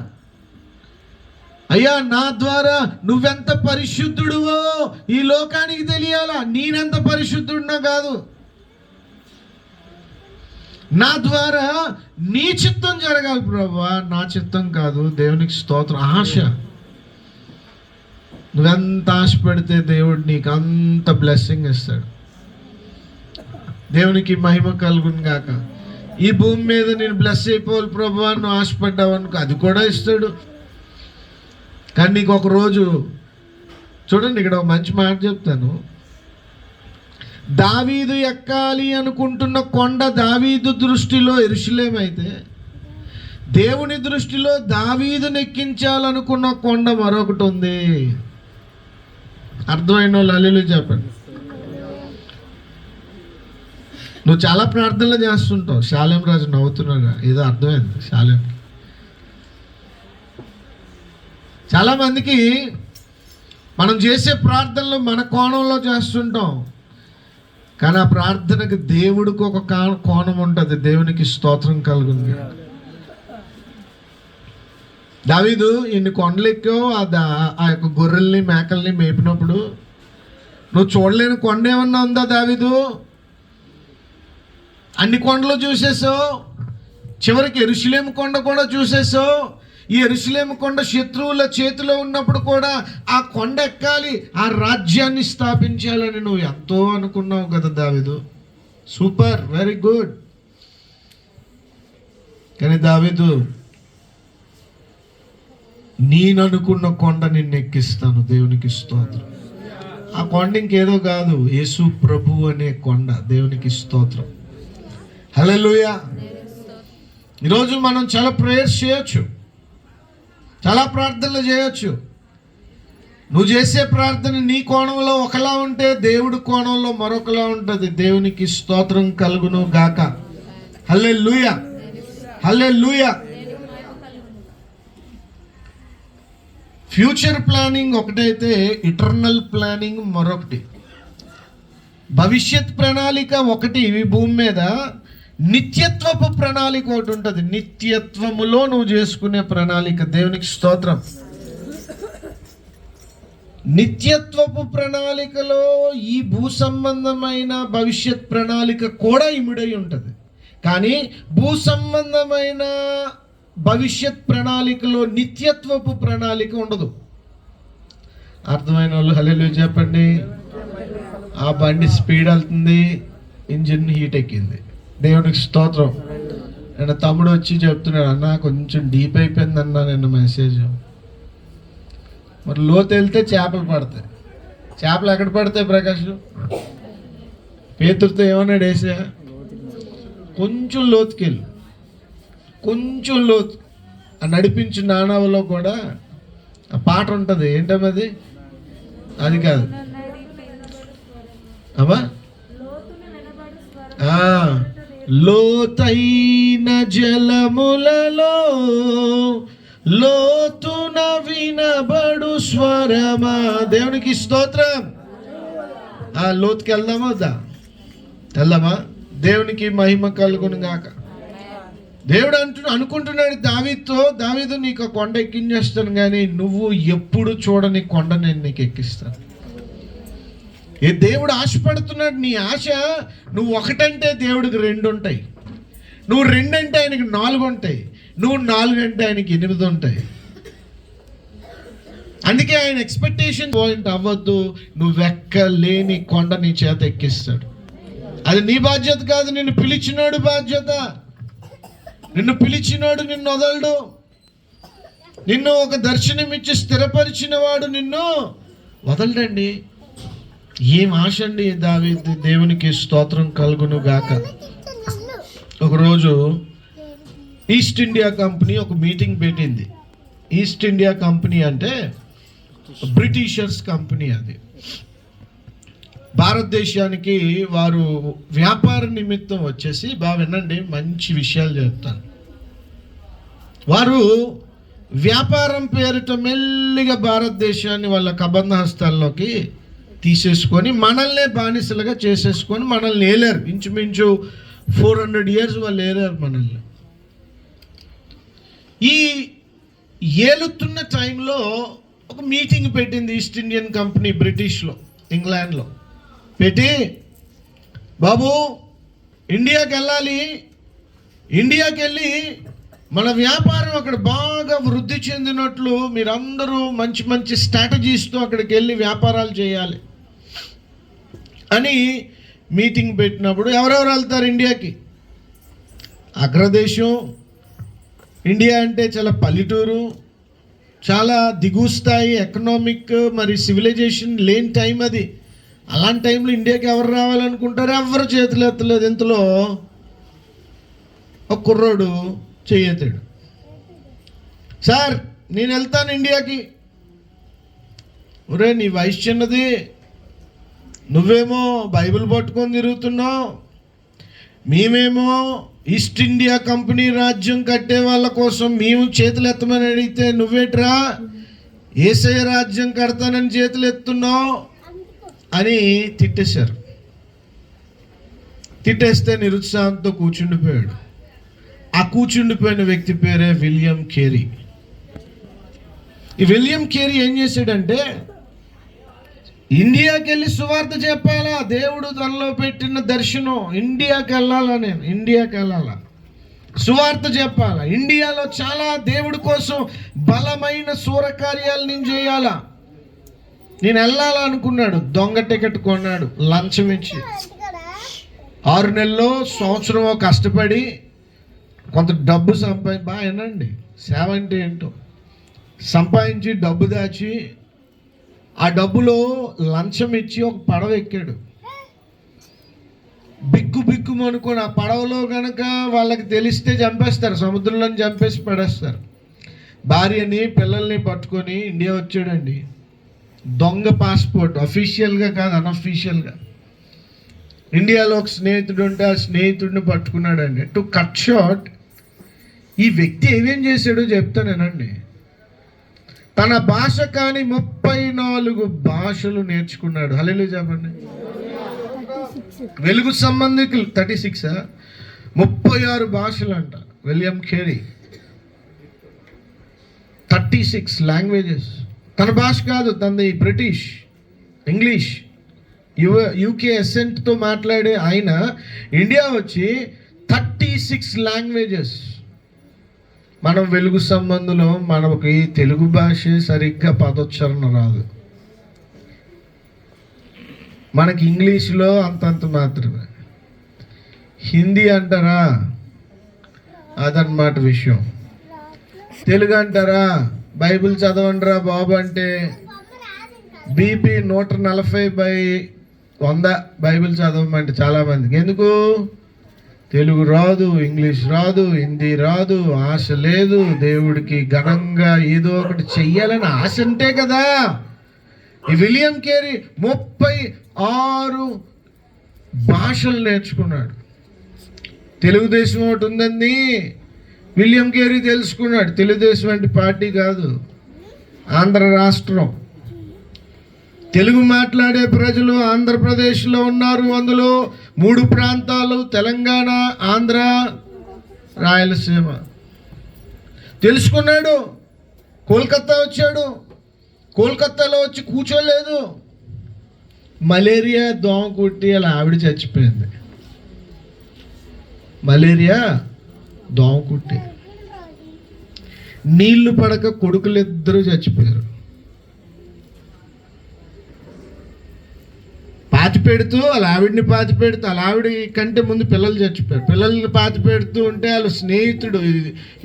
అయ్యా, నా ద్వారా నువ్వెంత పరిశుద్ధుడువో ఈ లోకానికి తెలియాలా. నేనెంత పరిశుద్ధుడినో కాదు, నా ద్వారా నీ చిత్తం జరగాలి ప్రభువా, నా చిత్తం కాదు. దేవునికి స్తోత్రం. ఆశ, నువ్వెంత ఆశ పెడితే దేవుడు నీకు అంత బ్లెస్సింగ్ ఇస్తాడు. దేవునికి మహిమ కలుగును గాక. ఈ భూమి మీద నేను బ్లెస్ అయిపోవాలి ప్రభువా నువ్వు ఆశపడ్డావు అనుకో, అది కూడా ఇస్తాడు. కానీ నీకు ఒక రోజు చూడండి, ఇక్కడ ఒక మంచి మాట చెప్తాను. దావీదు ఎక్కాలి అనుకుంటున్న కొండ దావీదు దృష్టిలో యెరూషలేము అయితే, దేవుని దృష్టిలో దావీదుని ఎక్కించాలనుకున్న కొండ మరొకటి ఉంది. అర్థమైన వాళ్ళు హల్లెలూయా చెప్పండి. నువ్వు చాలా ప్రార్థనలు చేస్తుంటావు. శాలేం రాజు నవ్వుతున్నాడు, ఏదో అర్థమైంది. శాలేం చాలామందికి మనం చేసే ప్రార్థనలు మన కోణంలో చేస్తుంటాం, కానీ ఆ ప్రార్థనకు దేవుడికి ఒక కోణం ఉంటుంది. దేవునికి స్తోత్రం కలుగుతుంది. దావీదు ఇన్ని కొండలెక్కో ఆ యొక్క గొర్రెల్ని మేకల్ని మేపినప్పుడు నువ్వు చూడలేని కొండ ఏమన్నా ఉందా దావీదు? అన్ని కొండలు చూసేసావు, చివరికి యెరూషలేము కొండ కూడా చూసేసావు. ఈ యెరూషలేము కొండ శత్రువుల చేతిలో ఉన్నప్పుడు కూడా ఆ కొండ ఎక్కాలి, ఆ రాజ్యాన్ని స్థాపించాలని నువ్వు ఎంతో అనుకున్నావు కదా దావీదు. Super, very good. కానీ దావీదు, నేను అనుకున్న కొండ నిన్ను ఎక్కిస్తాను. దేవునికి స్తోత్రం. ఆ కొండ ఇంకేదో కాదు, యేసు ప్రభు అనే కొండ. దేవునికి స్తోత్రం. హల్లెలూయా. ఈరోజు మనం చాలా ప్రేయర్స్ చేయొచ్చు, చాలా ప్రార్థనలు చేయొచ్చు. నువ్వు చేసే ప్రార్థన నీ కోణంలో ఒకలా ఉంటే దేవుడి కోణంలో మరొకలా ఉంటుంది. దేవునికి స్తోత్రం కలుగును గాక. హల్లెలూయా, హల్లెలూయా. ఫ్యూచర్ ప్లానింగ్ ఒకటైతే ఇటర్నల్ ప్లానింగ్ మరొకటి. భవిష్యత్ ప్రణాళిక ఒకటి ఈ భూమి మీద, నిత్యత్వపు ప్రణాళిక ఒకటి ఉంటుంది. నిత్యత్వములో నువ్వు చేసుకునే ప్రణాళిక. దేవునికి స్తోత్రం. నిత్యత్వపు ప్రణాళికలో ఈ భూ సంబంధమైన భవిష్యత్ ప్రణాళిక కూడా ఇమిడై ఉంటుంది. కానీ భూ సంబంధమైన భవిష్యత్ ప్రణాళికలో నిత్యత్వపు ప్రణాళిక ఉండదు. అర్థమైన వాళ్ళు హల్లెలూయా చెప్పండి. ఆ బండి స్పీడ్ వెళ్తుంది, ఇంజిన్ హీట్ ఎక్కింది. దేవునికి స్తోత్రం. నేను తమ్ముడు వచ్చి చెప్తున్నాడు, అన్న కొంచెం డీప్ అయిపోయింది అన్న నిన్న మెసేజ్. మరి లోతు వెళ్తే చేపలు పడతాయి. చేపలు ఎక్కడ పడతాయి ప్రకాష్? పేతురుతో ఏమన్నాడు ఏసయ్య? కొంచెం లోతుకెళ్ళు, కొంచెం లోతు. ఆ నడిపించు నానావలో కూడా ఆ పాట ఉంటుంది. ఏంటమ్మది? అది కాదు అమ్మా, లోతైన జలములలో లోతున వినబడు స్వరమా. దేవునికి స్తోత్రం. ఆ లోతుకి వెళ్దామా వద్దా? వెళ్దామా? దేవునికి మహిమ కలుగును గాక. దేవుడు అనుకుంటున్నాడు దావీదుతో, దావీదు నీకు కొండ ఎక్కించేస్తాను, కానీ నువ్వు ఎప్పుడు చూడని కొండ నేను నీకు ఎక్కిస్తాను. ఏ దేవుడు ఆశపడుతున్నాడు. నీ ఆశ, నువ్వు ఒకటంటే దేవుడికి 2 ఉంటాయి, నువ్వు 2 అంటే ఆయనకి 4 ఉంటాయి, నువ్వు 4 అంటే ఆయనకి 8 ఉంటాయి. అందుకే ఆయన ఎక్స్పెక్టేషన్ పాయింట్ అవ్వద్దు. నువ్వెక్కలేని కొండ నీ చేత ఎక్కిస్తాడు. అది నీ బాధ్యత కాదు, నిన్ను పిలిచినాడు బాధ్యత. నిన్ను పిలిచినాడు నిన్ను వదలడు. నిన్ను ఒక దర్శనం ఇచ్చి స్థిరపరిచిన వాడు నిన్ను వదలడండి. ఏం ఆశ అండి దావీదు. దేవునికి స్తోత్రం కలుగును గాక. ఒకరోజు ఈస్ట్ ఇండియా కంపెనీ ఒక మీటింగ్ పెట్టింది. ఈస్ట్ ఇండియా కంపెనీ అంటే బ్రిటిషర్స్ కంపెనీ. అది భారతదేశానికి వారు వ్యాపార నిమిత్తం వచ్చేసి, బాగా వినండి, మంచి విషయాలు చెప్తాను. వారు వ్యాపారం పేరిట మెల్లిగా భారతదేశాన్ని వాళ్ళ కబంధ హస్తాల్లోకి తీసేసుకొని మనల్నే బానిసలుగా చేసేసుకొని మనల్ని ఏలారు. ఇంచుమించు 400 years వాళ్ళు ఏలారు మనల్ని. ఈ ఏలుతున్న టైంలో ఒక మీటింగ్ పెట్టింది ఈస్ట్ ఇండియన్ కంపెనీ బ్రిటిష్లో, ఇంగ్లాండ్లో పెట్టి, బాబు ఇండియాకి వెళ్ళాలి, ఇండియాకి వెళ్ళి మన వ్యాపారం అక్కడ బాగా వృద్ధి చెందినట్లు మీరందరూ మంచి మంచి స్ట్రాటజీస్తో అక్కడికి వెళ్ళి వ్యాపారాలు చేయాలి అని మీటింగ్ పెట్టినప్పుడు ఎవరెవరు వెళ్తారు ఇండియాకి? అగ్రదేశం. ఇండియా అంటే చాలా పల్లెటూరు, చాలా దిగువ స్థాయి ఎకనామిక్ మరి సివిలైజేషన్ లేని టైం అది. అలాంటి టైంలో ఇండియాకి ఎవరు రావాలనుకుంటారు? ఎవరు చేతులు ఎత్తలేదు. ఇంతలో ఒక కుర్రోడు చేయతాడు, సార్ నేను వెళ్తాను ఇండియాకి. ఒరే నీ వయసు చిన్నది, నువ్వేమో బైబిల్ పట్టుకొని తిరుగుతున్నావు, మేమేమో ఈస్ట్ ఇండియా కంపెనీ రాజ్యం కట్టే వాళ్ళ కోసం మేము చేతులు ఎత్తమని అడిగితే నువ్వేట్రా యేసయ్య రాజ్యం కడతానని చేతులు ఎత్తున్నావు అని తిట్టేశారు. తిట్టేస్తే నిరుత్సాహంతో కూర్చుండిపోయాడు. ఆ కూర్చుండిపోయిన వ్యక్తి పేరే విలియం కేరీ. ఈ విలియం కేరీ ఏం చేశాడంటే, ఇండియాకి వెళ్ళి సువార్త చెప్పాలా, దేవుడు తనలో పెట్టిన దర్శనం, ఇండియాకి వెళ్ళాలా, నేను ఇండియాకి వెళ్ళాలా, సువార్త చెప్పాలా, ఇండియాలో చాలా దేవుడి కోసం బలమైన సూరకార్యాలు నేను చేయాలా, నేను వెళ్ళాలనుకున్నాడు. దొంగ టికెట్ కొన్నాడు లంచం ఇచ్చి. 6 నెలల్లో సంవత్సరం కష్టపడి కొంత డబ్బు బాగా వినండి, సేవ అంటే ఏంటో, సంపాదించి డబ్బు దాచి ఆ డబ్బులో లంచం ఇచ్చి ఒక పడవ ఎక్కాడు. బిక్కు అనుకోని ఆ పడవలో కనుక వాళ్ళకి తెలిస్తే చంపేస్తారు, సముద్రంలో చంపేసి పడేస్తారు. భార్యని పిల్లల్ని పట్టుకొని ఇండియా వచ్చాడండి. దొంగ పాస్పోర్ట్, అఫీషియల్గా కాదు అన్అఫీషియల్గా. ఇండియాలో ఒక స్నేహితుడు ఉంటే ఆ స్నేహితుడిని పట్టుకున్నాడండి. టు కట్ షార్ట్, ఈ వ్యక్తి ఏమేం చేశాడో చెప్తానేనండి. తన భాష కాని 34 భాషలు నేర్చుకున్నాడు. హల్లెలూయా చెప్పండి. వెలుగు సంబంధికులు 36 36 భాషలు అంట విలియం కేరీ. 36 లాంగ్వేజెస్. తన భాష కాదు, తనది బ్రిటిష్, ఇంగ్లీష్, యూకే ఎసెంట్తో మాట్లాడే ఆయన ఇండియా వచ్చి 36 లాంగ్వేజెస్. మనం వెలుగు సంబంధంలో మనకి తెలుగు భాష సరిగ్గా పదోచ్చారణ రాదు. మనకి ఇంగ్లీష్లో అంతంత మాత్రమే. హిందీ అంటారా, అదన్నమాట విషయం. తెలుగు అంటారా, బైబిల్ చదవండిరా బాబు అంటే బీపీ 140/100 బైబిల్ చదవమంటే చాలామందికి. ఎందుకు? తెలుగు రాదు, ఇంగ్లీష్ రాదు, హిందీ రాదు, ఆశ లేదు. దేవుడికి ఘనంగా ఏదో ఒకటి చెయ్యాలని ఆశ ఉంటే కదా. ఈ విలియం కేరీ 36 భాషలు నేర్చుకున్నాడు. తెలుగుదేశం ఒకటి ఉందని విలియం కేరీ తెలుసుకున్నాడు. తెలుగుదేశం అంటే పార్టీ కాదు, ఆంధ్ర రాష్ట్రం. తెలుగు మాట్లాడే ప్రజలు ఆంధ్రప్రదేశ్లో ఉన్నారు. అందులో 3 ప్రాంతాలు, తెలంగాణ, ఆంధ్ర, రాయలసీమ. తెలుసుకున్నాడు. కోల్కతా వచ్చాడు. కోల్కతాలో వచ్చి కూర్చోలేదు. మలేరియా దోమ కుట్టి అలా ఆవిడ చచ్చిపోయింది. మలేరియా దోమ కుట్టి నీళ్లు పడక కొడుకులిద్దరూ చచ్చిపోయారు. పాతి పెడుతూ అలా ఆవిడని పాతి పెడుతూ అలా ఆవిడ కంటే ముందు పిల్లలు చచ్చిపోయారు. పిల్లల్ని పాతి పెడుతూ ఉంటే వాళ్ళ స్నేహితుడు,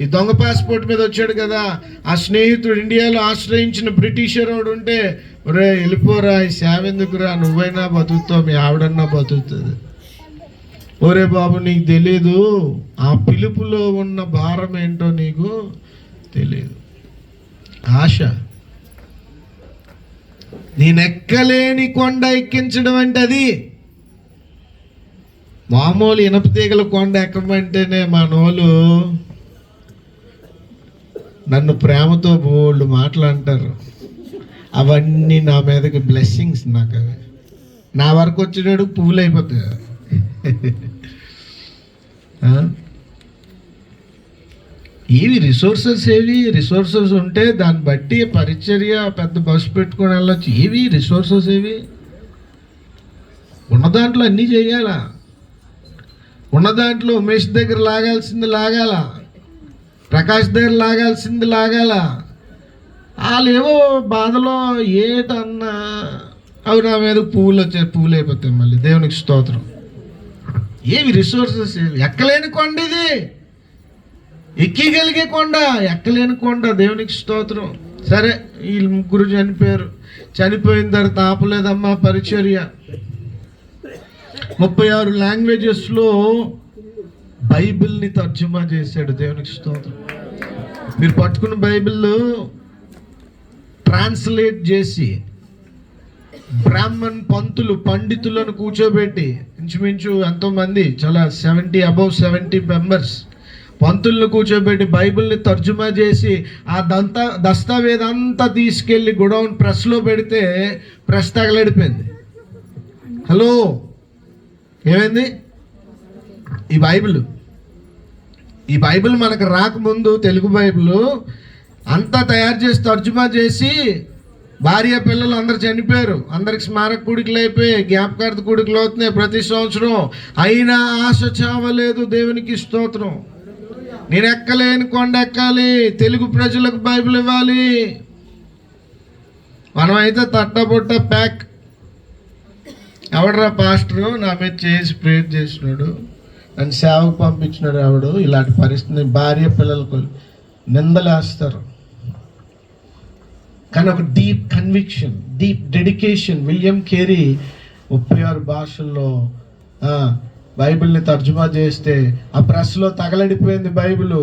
ఈ దొంగ పాస్పోర్ట్ మీద వచ్చాడు కదా, ఆ స్నేహితుడు ఇండియాలో ఆశ్రయించిన బ్రిటిషర్ వాడు ఉంటే, ఒరే వెళ్ళిపోరా, ఈ సేవ ఎందుకురా, నువ్వైనా బతుకుతావు, మీ ఆవిడన్నా బతుకుతుంది. ఒరే బాబు నీకు తెలీదు, ఆ పిలుపులో ఉన్న భారం ఏంటో నీకు తెలియదు. ఆశ. నేనెక్కలేని కొండ ఎక్కించడం అంటే అది మామూలు ఇనప తీగల కొండ ఎక్కమంటేనే మనోళ్ళు నన్ను ప్రేమతో బోల్డ్ మాటలు అంటారు. అవన్నీ నా మీదకి బ్లెస్సింగ్స్. నాకు అవి నా వరకు వచ్చేటప్పుడు పువ్వులు అయిపోతాయి. ఏవి రిసోర్సెస్, రిసోర్సెస్ ఉంటే దాన్ని బట్టి పరిచర్య పెద్ద బస్సు పెట్టుకొని వెళ్ళొచ్చు. ఏవి రిసోర్సెస్? ఉన్న దాంట్లో అన్నీ చేయాలా. ఉన్న దాంట్లో ఉమేష్ దగ్గర లాగాల్సింది లాగాల, ప్రకాష్ దగ్గర లాగాల్సింది లాగాల. వాళ్ళు ఏవో బాధలో ఏటన్నా అవి నా మీద పువ్వులు వచ్చాయి, పువ్వులు అయిపోతాయి. మళ్ళీ దేవునికి స్తోత్రం. ఏవి రిసోర్సెస్? ఎక్కలేని కొండ ఇది, ఎక్కిగలిగే కొండ, ఎక్కలేని కొండ. దేవునికి స్తోత్రం. సరే, వీళ్ళు 3 చనిపోయారు. చనిపోయిన తర్వాత ఆపలేదమ్మా పరిచర్య. 36 లాంగ్వేజెస్లో బైబిల్ని తర్జుమా చేశాడు. దేవునికి స్తోత్రం. మీరు పట్టుకున్న బైబిల్ ట్రాన్స్లేట్ చేసి బ్రాహ్మణ్ పంతులు పండితులను కూర్చోబెట్టి, ఇంచుమించు ఎంతోమంది, చాలా 70 మెంబర్స్ పంతులను కూర్చోబెట్టి బైబిల్ని తర్జుమా చేసి ఆ దస్తావేదంతా తీసుకెళ్ళి గొడౌన్ ప్రెస్లో పెడితే ప్రెస్ తగలడిపోయింది. హలో, ఏమైంది? ఈ బైబిల్ మనకు రాకముందు తెలుగు బైబిల్ అంతా తయారు చేసి తర్జుమా చేసి భార్య పిల్లలు అందరు చనిపోయారు. అందరికి స్మారక కూడికలు అయిపోయాయి, జ్ఞాపకార్థ కూడికలు అవుతున్నాయి ప్రతి సంవత్సరం. అయినా ఆశ చావలేదు. దేవునికి స్తోత్రం. నేను ఎక్కలేని కొండ ఎక్కాలి, తెలుగు ప్రజలకు బైబిల్ ఇవ్వాలి. మనమైతే తట్టబుట్ట ప్యాక్. ఎవడరా పాస్టరు నా మీద చేసి ప్రేర్ చేసినాడు, నన్ను సేవకు పంపించినాడు, ఆవిడు ఇలాంటి పరిస్థితి భార్య పిల్లలకు నిందలేస్తారు. కానీ ఒక deep conviction, deep dedication. William Carey 36 భాషల్లో బైబిల్ని తర్జుమా చేస్తే ఆ ప్రెస్లో తగలడిపోయింది. బైబిల్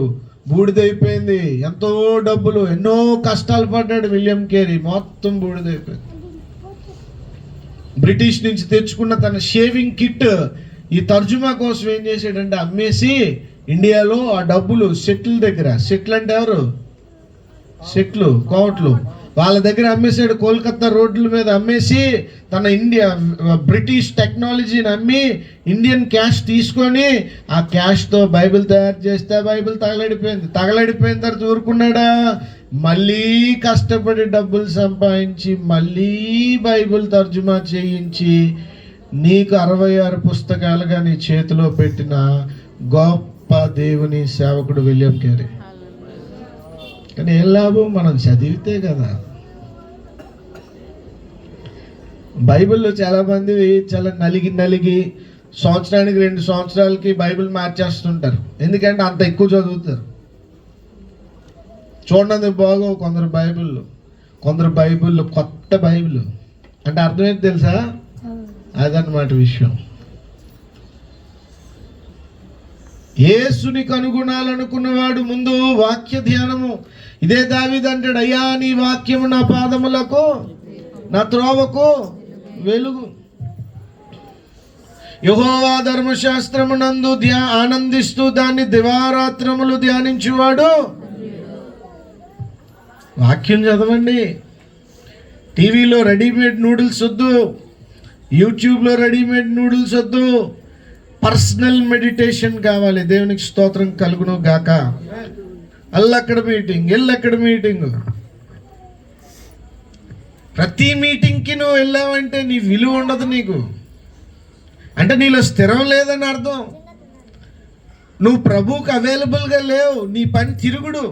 బూడిదైపోయింది. ఎంతో డబ్బులు, ఎన్నో కష్టాలు పడ్డాడు విలియం కేరీ, మొత్తం బూడిదైపోయింది. బ్రిటిష్ నుంచి తెచ్చుకున్న తన షేవింగ్ కిట్ ఈ తర్జుమా కోసం ఏం చేశాడంటే అమ్మేసి ఇండియాలో ఆ డబ్బులు సెటిల్ దగ్గర, సెటిల్ అంటే ఎవరు? సెట్లు, కోట్లు, వాళ్ళ దగ్గర అమ్మేశాడు. కోల్కతా రోడ్ల మీద అమ్మేసి తన బ్రిటిష్ టెక్నాలజీని అమ్మి ఇండియన్ క్యాష్ తీసుకొని ఆ క్యాష్తో బైబిల్ తయారు చేస్తే బైబిల్ తగలడిపోయిన తర్వాత ఊరుకున్నాడా? మళ్ళీ కష్టపడి డబ్బులు సంపాదించి మళ్ళీ బైబిల్ తర్జుమా చేయించి నీకు 66 పుస్తకాలుగా నీ చేతిలో పెట్టిన గొప్ప దేవుని సేవకుడు విలియం కేరీ. కానీ ఏం లాభం? మనం చదివితే కదా. బైబిల్లో చాలామంది చాలా నలిగి సంవత్సరానికి 2 సంవత్సరాలకి బైబిల్ మార్చేస్తుంటారు. ఎందుకంటే అంత ఎక్కువ చదువుతారు. చూడండి బాగో కొందరు బైబిళ్ళు కొత్త బైబిల్ అంటే అర్థమైంది తెలుసా? అదన్నమాట విషయం. యేసుని కనుగొనాలనుకున్నవాడు ముందు వాక్య ధ్యానము. ఇదే దావీదు అంటాడు, అయ్యా నీ వాక్యము నా పాదములకు నా త్రోవకు వెలుగు. యెహోవా ధర్మశాస్త్రమునందు ఆనందిస్తూ దాన్ని దివారాత్రములు ధ్యానించువాడు. వాక్యం చదవండి. టీవీలో రెడీమేడ్ నూడిల్స్ వద్దు, యూట్యూబ్లో రెడీమేడ్ నూడిల్స్ వద్దు. పర్సనల్ మెడిటేషన్ కావాలి. దేవునికి స్తోత్రం కలుగును గాక. ఎల్లక్కడ మీటింగ్. ప్రతి మీటింగ్కి నువ్వు వెళ్ళావంటే నీ విలువ ఉండదు. నీకు అంటే నీలో స్థిరం లేదని అర్థం. నువ్వు ప్రభువుకి అవైలబుల్గా లేవు. నీ పని తిరుగుడు.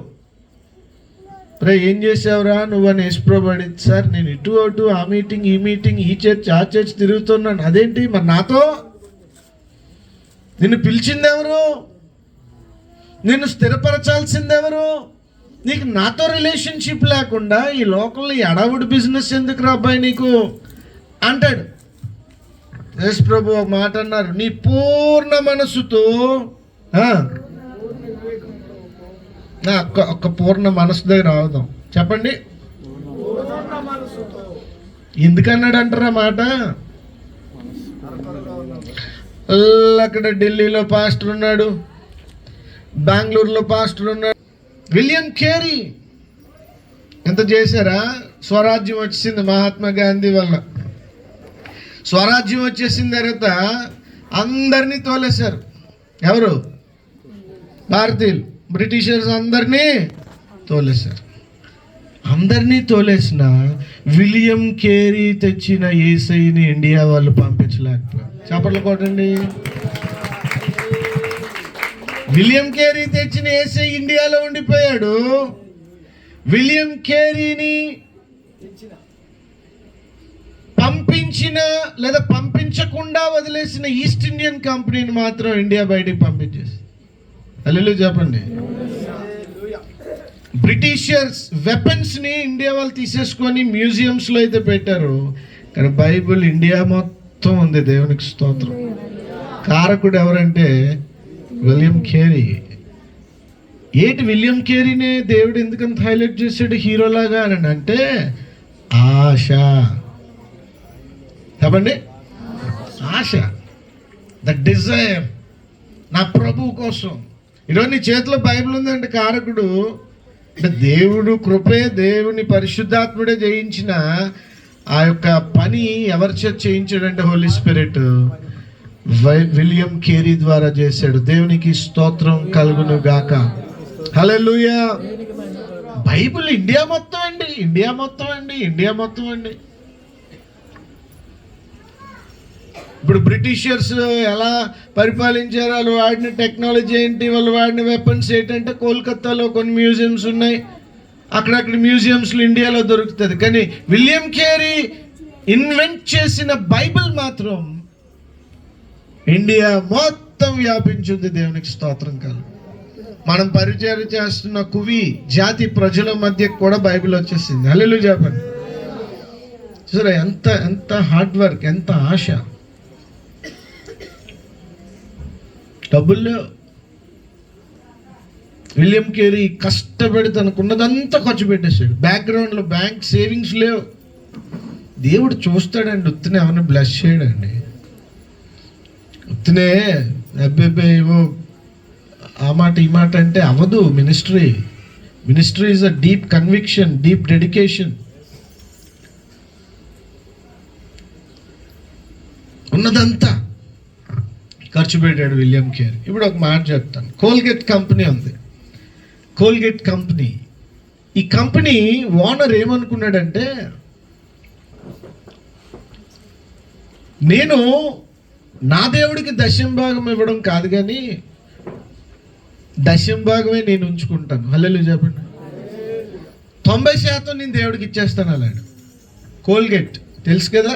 ఏం చేసావురా నువ్వు అని యేసుప్రభుడు, సార్ నేను ఇటు అటు ఆ మీటింగ్ ఈ మీటింగ్ ఈ చర్చ్ ఆ చర్చ్ తిరుగుతున్నాను. అదేంటి మరి నాతో? నిన్ను పిలిచిందెవరు? నిన్ను స్థిరపరచాల్సిందెవరు? నీకు నాతో రిలేషన్షిప్ లేకుండా ఈ లోకంలో ఈ అడావుడి బిజినెస్ ఎందుకు రా అబ్బాయి నీకు అంటాడు. యేసు ప్రభు ఒక మాట అన్నారు, నీ పూర్ణ మనసుతో ఒక్క పూర్ణ మనసు దగ్గర అవుదాం. చెప్పండి, ఎందుకన్నాడు అంటారా మాట? అక్కడ ఢిల్లీలో పాస్టర్ ఉన్నాడు, బెంగళూరులో పాస్టర్ ఉన్నాడు. విలియం కేరీ ఎంత చేశారా? స్వరాజ్యం వచ్చేసింది మహాత్మా గాంధీ వల్ల. స్వరాజ్యం వచ్చేసిన తర్వాత అందరినీ తోలేశారు. ఎవరు? భారతీయులు. బ్రిటిషర్స్ అందరినీ తోలేశారు. అందరినీ తోలేసిన విలియం కేరీ తెచ్చిన యేసయ్యని ఇండియా వాళ్ళు పంపించలేకపోయారు. చప్పట్లు కొట్టండి. విలియం కేరీ తెచ్చిన యేసయ్య ఇండియాలో ఉండిపోయాడు. విలియం కేరీని పంపించిన లేదా పంపించకుండా వదిలేసిన ఈస్ట్ ఇండియన్ కంపెనీని మాత్రం ఇండియా బయటికి పంపించేసి. హల్లెలూయా చెప్పండి. బ్రిటిషర్స్ వెపన్స్ని ఇండియా వాళ్ళు తీసేసుకొని మ్యూజియంస్లో అయితే పెట్టారు, కానీ బైబిల్ ఇండియా మొత్తం ఉంది. దేవునికి స్తోత్రం. కారకుడు ఎవరంటే విలియం కేరీ. ఏంటి విలియం కేరీనే దేవుడు ఎందుకంత హైలైట్ చేశాడు హీరోలాగా అని అంటే ఆశ. చెప్పండి, ఆశ, ద డిజైర్, నా ప్రభువు కోసం. ఈరోజు నీ చేతిలో బైబిల్ ఉందంటే కారకుడు అంటే దేవుడు కృపే, దేవుని పరిశుద్ధాత్ముడే చేయించిన ఆ యొక్క పని ఎవరి చేత చేయించాడంటే హోలీ స్పిరిట్ విలియం కేరీ ద్వారా చేశాడు. దేవునికి స్తోత్రం కలుగును గాక. హల్లెలూయా. బైబిల్ ఇండియా మొత్తం అండి, ఇండియా మొత్తం అండి, ఇండియా మొత్తం అండి. ఇప్పుడు బ్రిటిషర్స్ ఎలా పరిపాలించారు, వాళ్ళు వాడిన టెక్నాలజీ ఏంటి, వాళ్ళు వాడిన వెపన్స్ ఏంటంటే కోల్కతాలో కొన్ని మ్యూజియంస్ ఉన్నాయి, అక్కడక్కడ మ్యూజియంస్లో ఇండియాలో దొరుకుతుంది. కానీ విలియం కేరీ ఇన్వెంట్ చేసిన బైబిల్ మాత్రం ఇండియా మొత్తం వ్యాపించింది. దేవునికి స్తోత్రం కాదు. మనం పరిచయం చేస్తున్న కువి జాతి ప్రజల మధ్య కూడా బైబిల్ వచ్చేసింది. హల్లెలూయా చెప్పండి. చూసారా ఎంత ఎంత హార్డ్ వర్క్, ఎంత ఆశ. డబ్బుల్లో విలియం కేరీ కష్టపడి తనకున్నదంతా ఖర్చు పెట్టేశాడు. బ్యాక్గ్రౌండ్లో బ్యాంక్ సేవింగ్స్ లేవు. దేవుడు చూస్తాడండి, ఉత్తినే ఎవరిని బ్లెస్ చేయడండి. ఉత్తినే అబ్బే ఏవో ఆ మాట ఈ మాట అంటే అవ్వదు. Ministry is a deep conviction, deep dedication. ఉన్నదంతా ఖర్చు పెట్టాడు విలియం కేరీ. ఇప్పుడు ఒక మాట చెప్తాను. కోల్గేట్ కంపెనీ ఉంది. కోల్గేట్ కంపెనీ, ఈ కంపెనీ ఓనర్ ఏమనుకున్నాడంటే, నేను నా దేవుడికి దశంభాగం ఇవ్వడం కాదు కానీ దశంభాగమే నేను ఉంచుకుంటాను. హల్లెలూయా చెప్పండి. 90% నేను దేవుడికి ఇచ్చేస్తాను అలాడు. కోల్గేట్ తెలుసు కదా,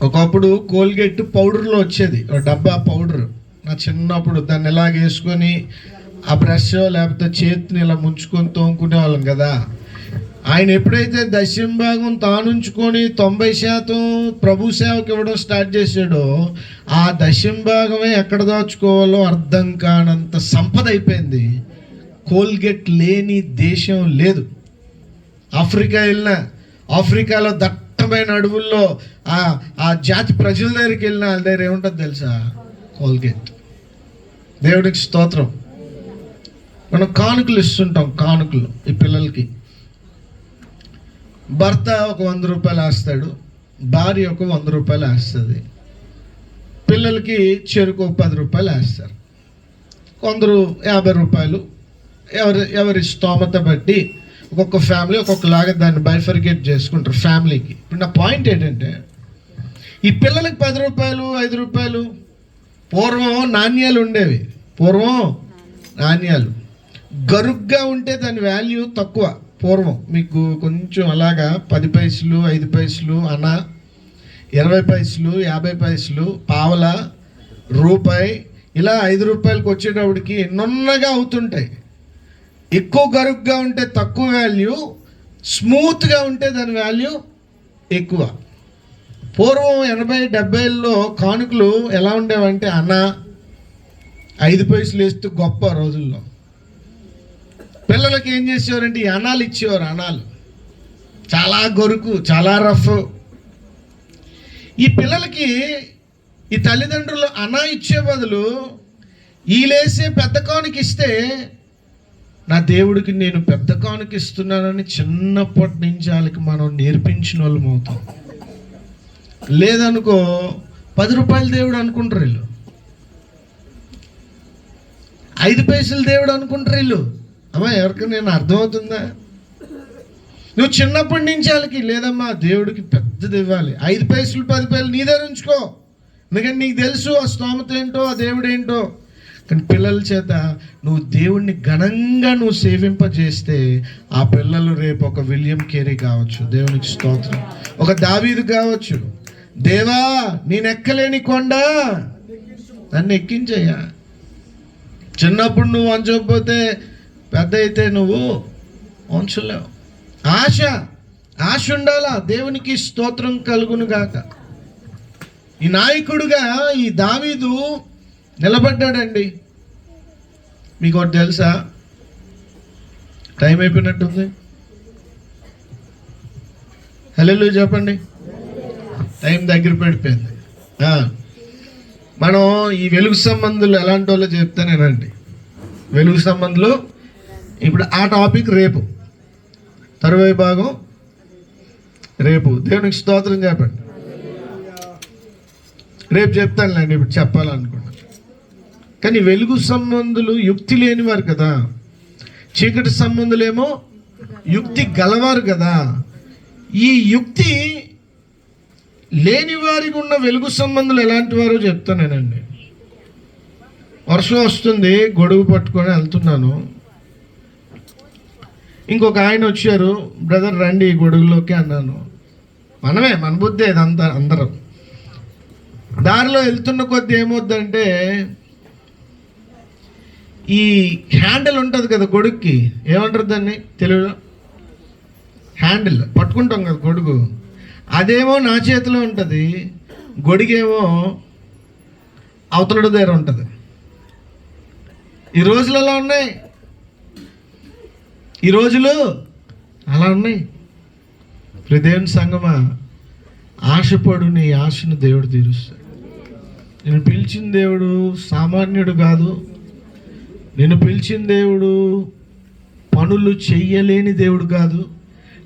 ఒకప్పుడు కోల్గేట్ పౌడర్లో వచ్చేది, ఒక డబ్బా పౌడర్. నా చిన్నప్పుడు దాన్ని ఎలాగ వేసుకొని ఆ బ్రష్ లేకపోతే చేతిని ఇలా ముంచుకొని తోముకునే వాళ్ళం కదా. ఆయన ఎప్పుడైతే దశంభాగం తానుంచుకొని 90% ప్రభు సేవకి ఇవ్వడం స్టార్ట్ చేశాడో, ఆ దశంభాగమే ఎక్కడ దాచుకోవాలో అర్థం కానంత సంపద అయిపోయింది. కోల్గేట్ లేని దేశం లేదు. ఆఫ్రికా వెళ్ళినా, ఆఫ్రికాలో దట్టమైన అడవుల్లో ఆ జాతి ప్రజల దగ్గరికి వెళ్ళినా వాళ్ళ దగ్గర ఏముంటుంది తెలుసా? కోల్గేట్. దేవుడికి స్తోత్రం. మనం కానుకలు ఇస్తుంటాం, కానుకలు ఈ పిల్లలకి. భర్త ఒక 100 రూపాయలు వేస్తాడు, భార్య ఒక 100 రూపాయలు వేస్తుంది, పిల్లలకి చెరుకు 10 రూపాయలు వేస్తారు. కొందరు 50 రూపాయలు, ఎవరి స్తోమత బట్టి ఒక్కొక్క ఫ్యామిలీ ఒక్కొక్కలాగా దాన్ని బైఫర్గేట్ చేసుకుంటారు ఫ్యామిలీకి. ఇప్పుడు నా పాయింట్ ఏంటంటే, ఈ పిల్లలకి 10 రూపాయలు 5 రూపాయలు పూర్వం నాణ్యాలు ఉండేవి. పూర్వం నాణ్యాలు గరుగ్గా ఉంటే దాని వాల్యూ తక్కువ. పూర్వం మీకు కొంచెం అలాగా 10 పైసలు 5 పైసలు అన్న, 20 పైసలు 50 పైసలు, పావల, రూపాయి, ఇలా 5 రూపాయలకు వచ్చేటప్పటికి నున్నగా అవుతుంటాయి. ఎక్కువ గరుగ్గా ఉంటే తక్కువ వాల్యూ, స్మూత్గా ఉంటే దాని వాల్యూ ఎక్కువ. పూర్వం 80, 70ల్లో కానుకలు ఎలా ఉండేవంటే, అన్న 5 పైసలు వేస్తూ గొప్ప రోజుల్లో. పిల్లలకి ఏం చేసేవారంటే ఈ అనాలు ఇచ్చేవారు. అనాలు చాలా గొరుకు, చాలా రఫ్. ఈ పిల్లలకి ఈ తల్లిదండ్రులు అనా ఇచ్చే బదులు వీలేసే పెద్ద కానుక ఇస్తే, నా దేవుడికి నేను పెద్ద కానుక ఇస్తున్నానని చిన్నప్పటి నుంచి వాళ్ళకి మనం నేర్పించిన వాళ్ళం అవుతాం. లేదనుకో 10 రూపాయల దేవుడు అనుకుంటారు వీళ్ళు, 5 పైసల దేవుడు అనుకుంటారు వీళ్ళు. అమ్మా ఎవరికి నేను అర్థమవుతుందా? నువ్వు చిన్నప్పటి నుంచి వాళ్ళకి లేదమ్మా దేవుడికి పెద్దది ఇవ్వాలి, 5 పైసలు 10 పైసలు నీ దగ్గర ఉంచుకో, ఎందుకంటే నీకు తెలుసు ఆ స్తోమత ఏంటో, ఆ దేవుడు ఏంటో. కానీ పిల్లల చేత నువ్వు దేవుణ్ణి ఘనంగా నువ్వు సేవింపజేస్తే ఆ పిల్లలు రేపు ఒక విలియం కేరీ కావచ్చు, దేవునికి స్తోత్రం, ఒక దావీదు కావచ్చు. దేవా నేను ఎక్కలేని కొండ నన్ను ఎక్కించయ్యా. చిన్నప్పుడు నువ్వు వంచకపోతే పెద్ద అయితే నువ్వు వంచలేవు. ఆశ ఉండాలా. దేవునికి స్తోత్రం కలుగును గాక. ఈ నాయకుడుగా ఈ దావీదు నిలబడ్డాడండి. మీకు ఒకటి తెలుసా? టైం అయిపోయినట్టుంది. హల్లెలూయా చెప్పండి. టైం దగ్గర పడిపోయింది. మనం ఈ వెలుగు సంబంధులు ఎలాంటి వాళ్ళు చెప్తానేనండి. వెలుగు సంబంధులు ఇప్పుడు ఆ టాపిక్ రేపు, తరువాయి భాగం రేపు. దేవునికి స్తోత్రం చెప్పండి. రేపు చెప్తానులేండి, ఇప్పుడు చెప్పాలనుకున్నాను. కానీ వెలుగు సంబంధులు యుక్తి లేనివారు కదా, చీకటి సంబంధులేమో యుక్తి గలవారు కదా. ఈ యుక్తి లేని వారికి ఉన్న వెలుగు సంబంధులు ఎలాంటి వారో చెప్తానేనండి. వర్షం వస్తుంది, గొడుగు పట్టుకొని వెళ్తున్నాను. ఇంకొక ఆయన వచ్చారు, బ్రదర్ రండి ఈ గొడుగులోకి అన్నాను. మన బుద్ధే ఇదంతా. అందరం దారిలో వెళ్తున్న కొద్ది ఏమవుద్దంటే, ఈ హ్యాండిల్ ఉంటుంది కదా గొడుగుకి, ఏమంటారు దాన్ని తెలుగులో? హ్యాండిల్ పట్టుకుంటాం కదా గొడుగు, అదేమో నా చేతిలో ఉంటుంది, గొడుగేమో అవతలడు దగ్గర ఉంటుంది. ఈ రోజులు అలా ఉన్నాయి, ఈ రోజులు అలా ఉన్నాయి. దేవుని సంగమా, ఆశపడు, నీ ఆశను దేవుడు తీరుస్తాడు. నేను పిలిచిన దేవుడు సామాన్యుడు కాదు. నేను పిలిచిన దేవుడు పనులు చెయ్యలేని దేవుడు కాదు.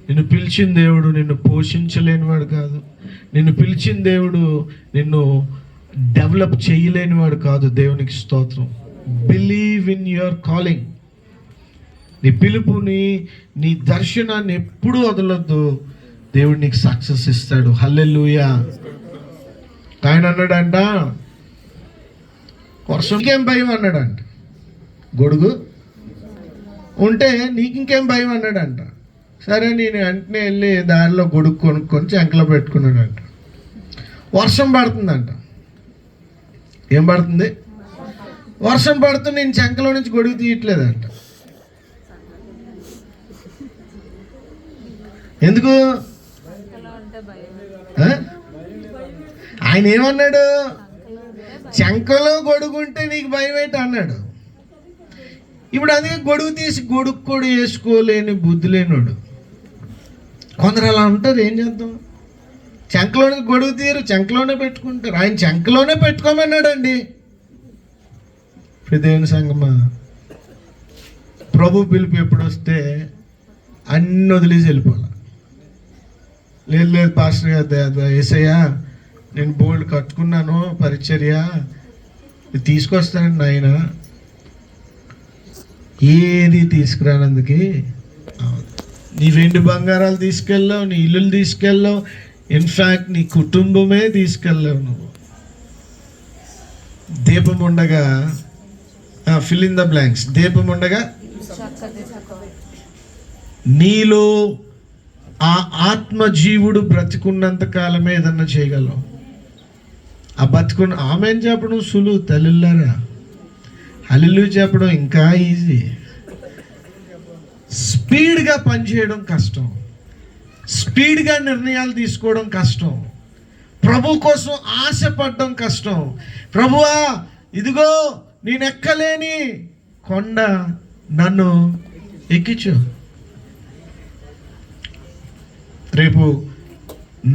నిన్ను పిలిచిన దేవుడు నిన్ను పోషించలేనివాడు కాదు. నిన్ను పిలిచిన దేవుడు నిన్ను డెవలప్ చేయలేనివాడు కాదు. దేవునికి స్తోత్రం. Believe in your calling. నీ పిలుపుని, నీ దర్శనాన్ని ఎప్పుడూ వదలొద్దు. దేవుడు నీకు సక్సెస్ ఇస్తాడు. హల్లెలూయా. ఆయన అన్నాడంట, వర్షంకేం భయం అన్నాడంట, గొడుగు ఉంటే నీకు ఇంకేం భయం అన్నాడంట. సరే నేను వెంటనే వెళ్ళి దారిలో గొడుగు కొనుక్కొని చెంకలో పెట్టుకున్నాడంట. వర్షం పడుతుందంట. ఏం పడుతుంది? వర్షం పడుతూ నేను చెంకలో నుంచి గొడుగు తీయట్లేదంట. ఎందుకు? ఆయన ఏమన్నాడు? చెంకలో గొడుగు ఉంటే నీకు భయం ఏంటి అన్నాడు. ఇప్పుడు అందుకే గొడుగు తీసి గొడుగు కూడా వేసుకోలేని బుద్ధి లేనోడు కొందరు అలా ఉంటారు. ఏం చేద్దాం? చెంకలోనే గొడుగు తీరు, చెంకలోనే పెట్టుకుంటారు. ఆయన చెంకలోనే పెట్టుకోమన్నాడండి. దేవుని సంగమా, ప్రభు పిలుపు ఎప్పుడు వస్తే అన్ని వదిలేసి వెళ్ళిపోవాలి. లేదు పాస్టర్ గారు, యేసయ్యా నేను బోల్డ్ కట్టుకున్నాను పరిచర్య, తీసుకొస్తానండి ఆయన. ఏది తీసుకురానందుకే నీ వెండి బంగారాలు తీసుకెళ్ళావు, నీ ఇల్లులు తీసుకెళ్ళావు, ఇన్ఫ్యాక్ట్ నీ కుటుంబమే తీసుకెళ్ళావు. నువ్వు దీపం ఉండగా, ఫిల్ ఇన్ ద బ్లాంక్స్, దీపం ఉండగా నీలో ఆ ఆత్మజీవుడు బ్రతికున్నంత కాలమే ఏదన్నా చేయగలవు. ఆ బతుకున్న ఆమెను చెప్పడం సులువు తల్లిలారా, హల్లెలూయా చెప్పడం ఇంకా ఈజీ. స్పీడ్గా పనిచేయడం కష్టం, స్పీడ్గా నిర్ణయాలు తీసుకోవడం కష్టం, ప్రభు కోసం ఆశపడడం కష్టం. ప్రభువా ఇదిగో నేను ఎక్కలేని కొండ నన్ను ఎక్కించు. రేపు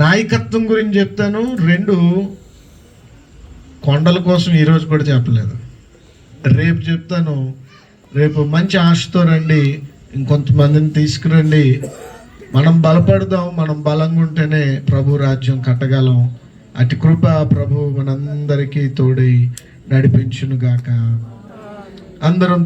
నాయకత్వం గురించి చెప్తాను. 2 కొండల కోసం ఈరోజు కూడా చెప్పలేదు, రేపు చెప్తాను. రేపు మంచి ఆశతో రండి, ఇంకొంతమందిని తీసుకురండి. మనం బలపడదాం. మనం బలంగా ఉంటేనే ప్రభు రాజ్యం కట్టగలం. అటు కృప ప్రభు మనందరికీ తోడై నడిపించునుగాక. అందరం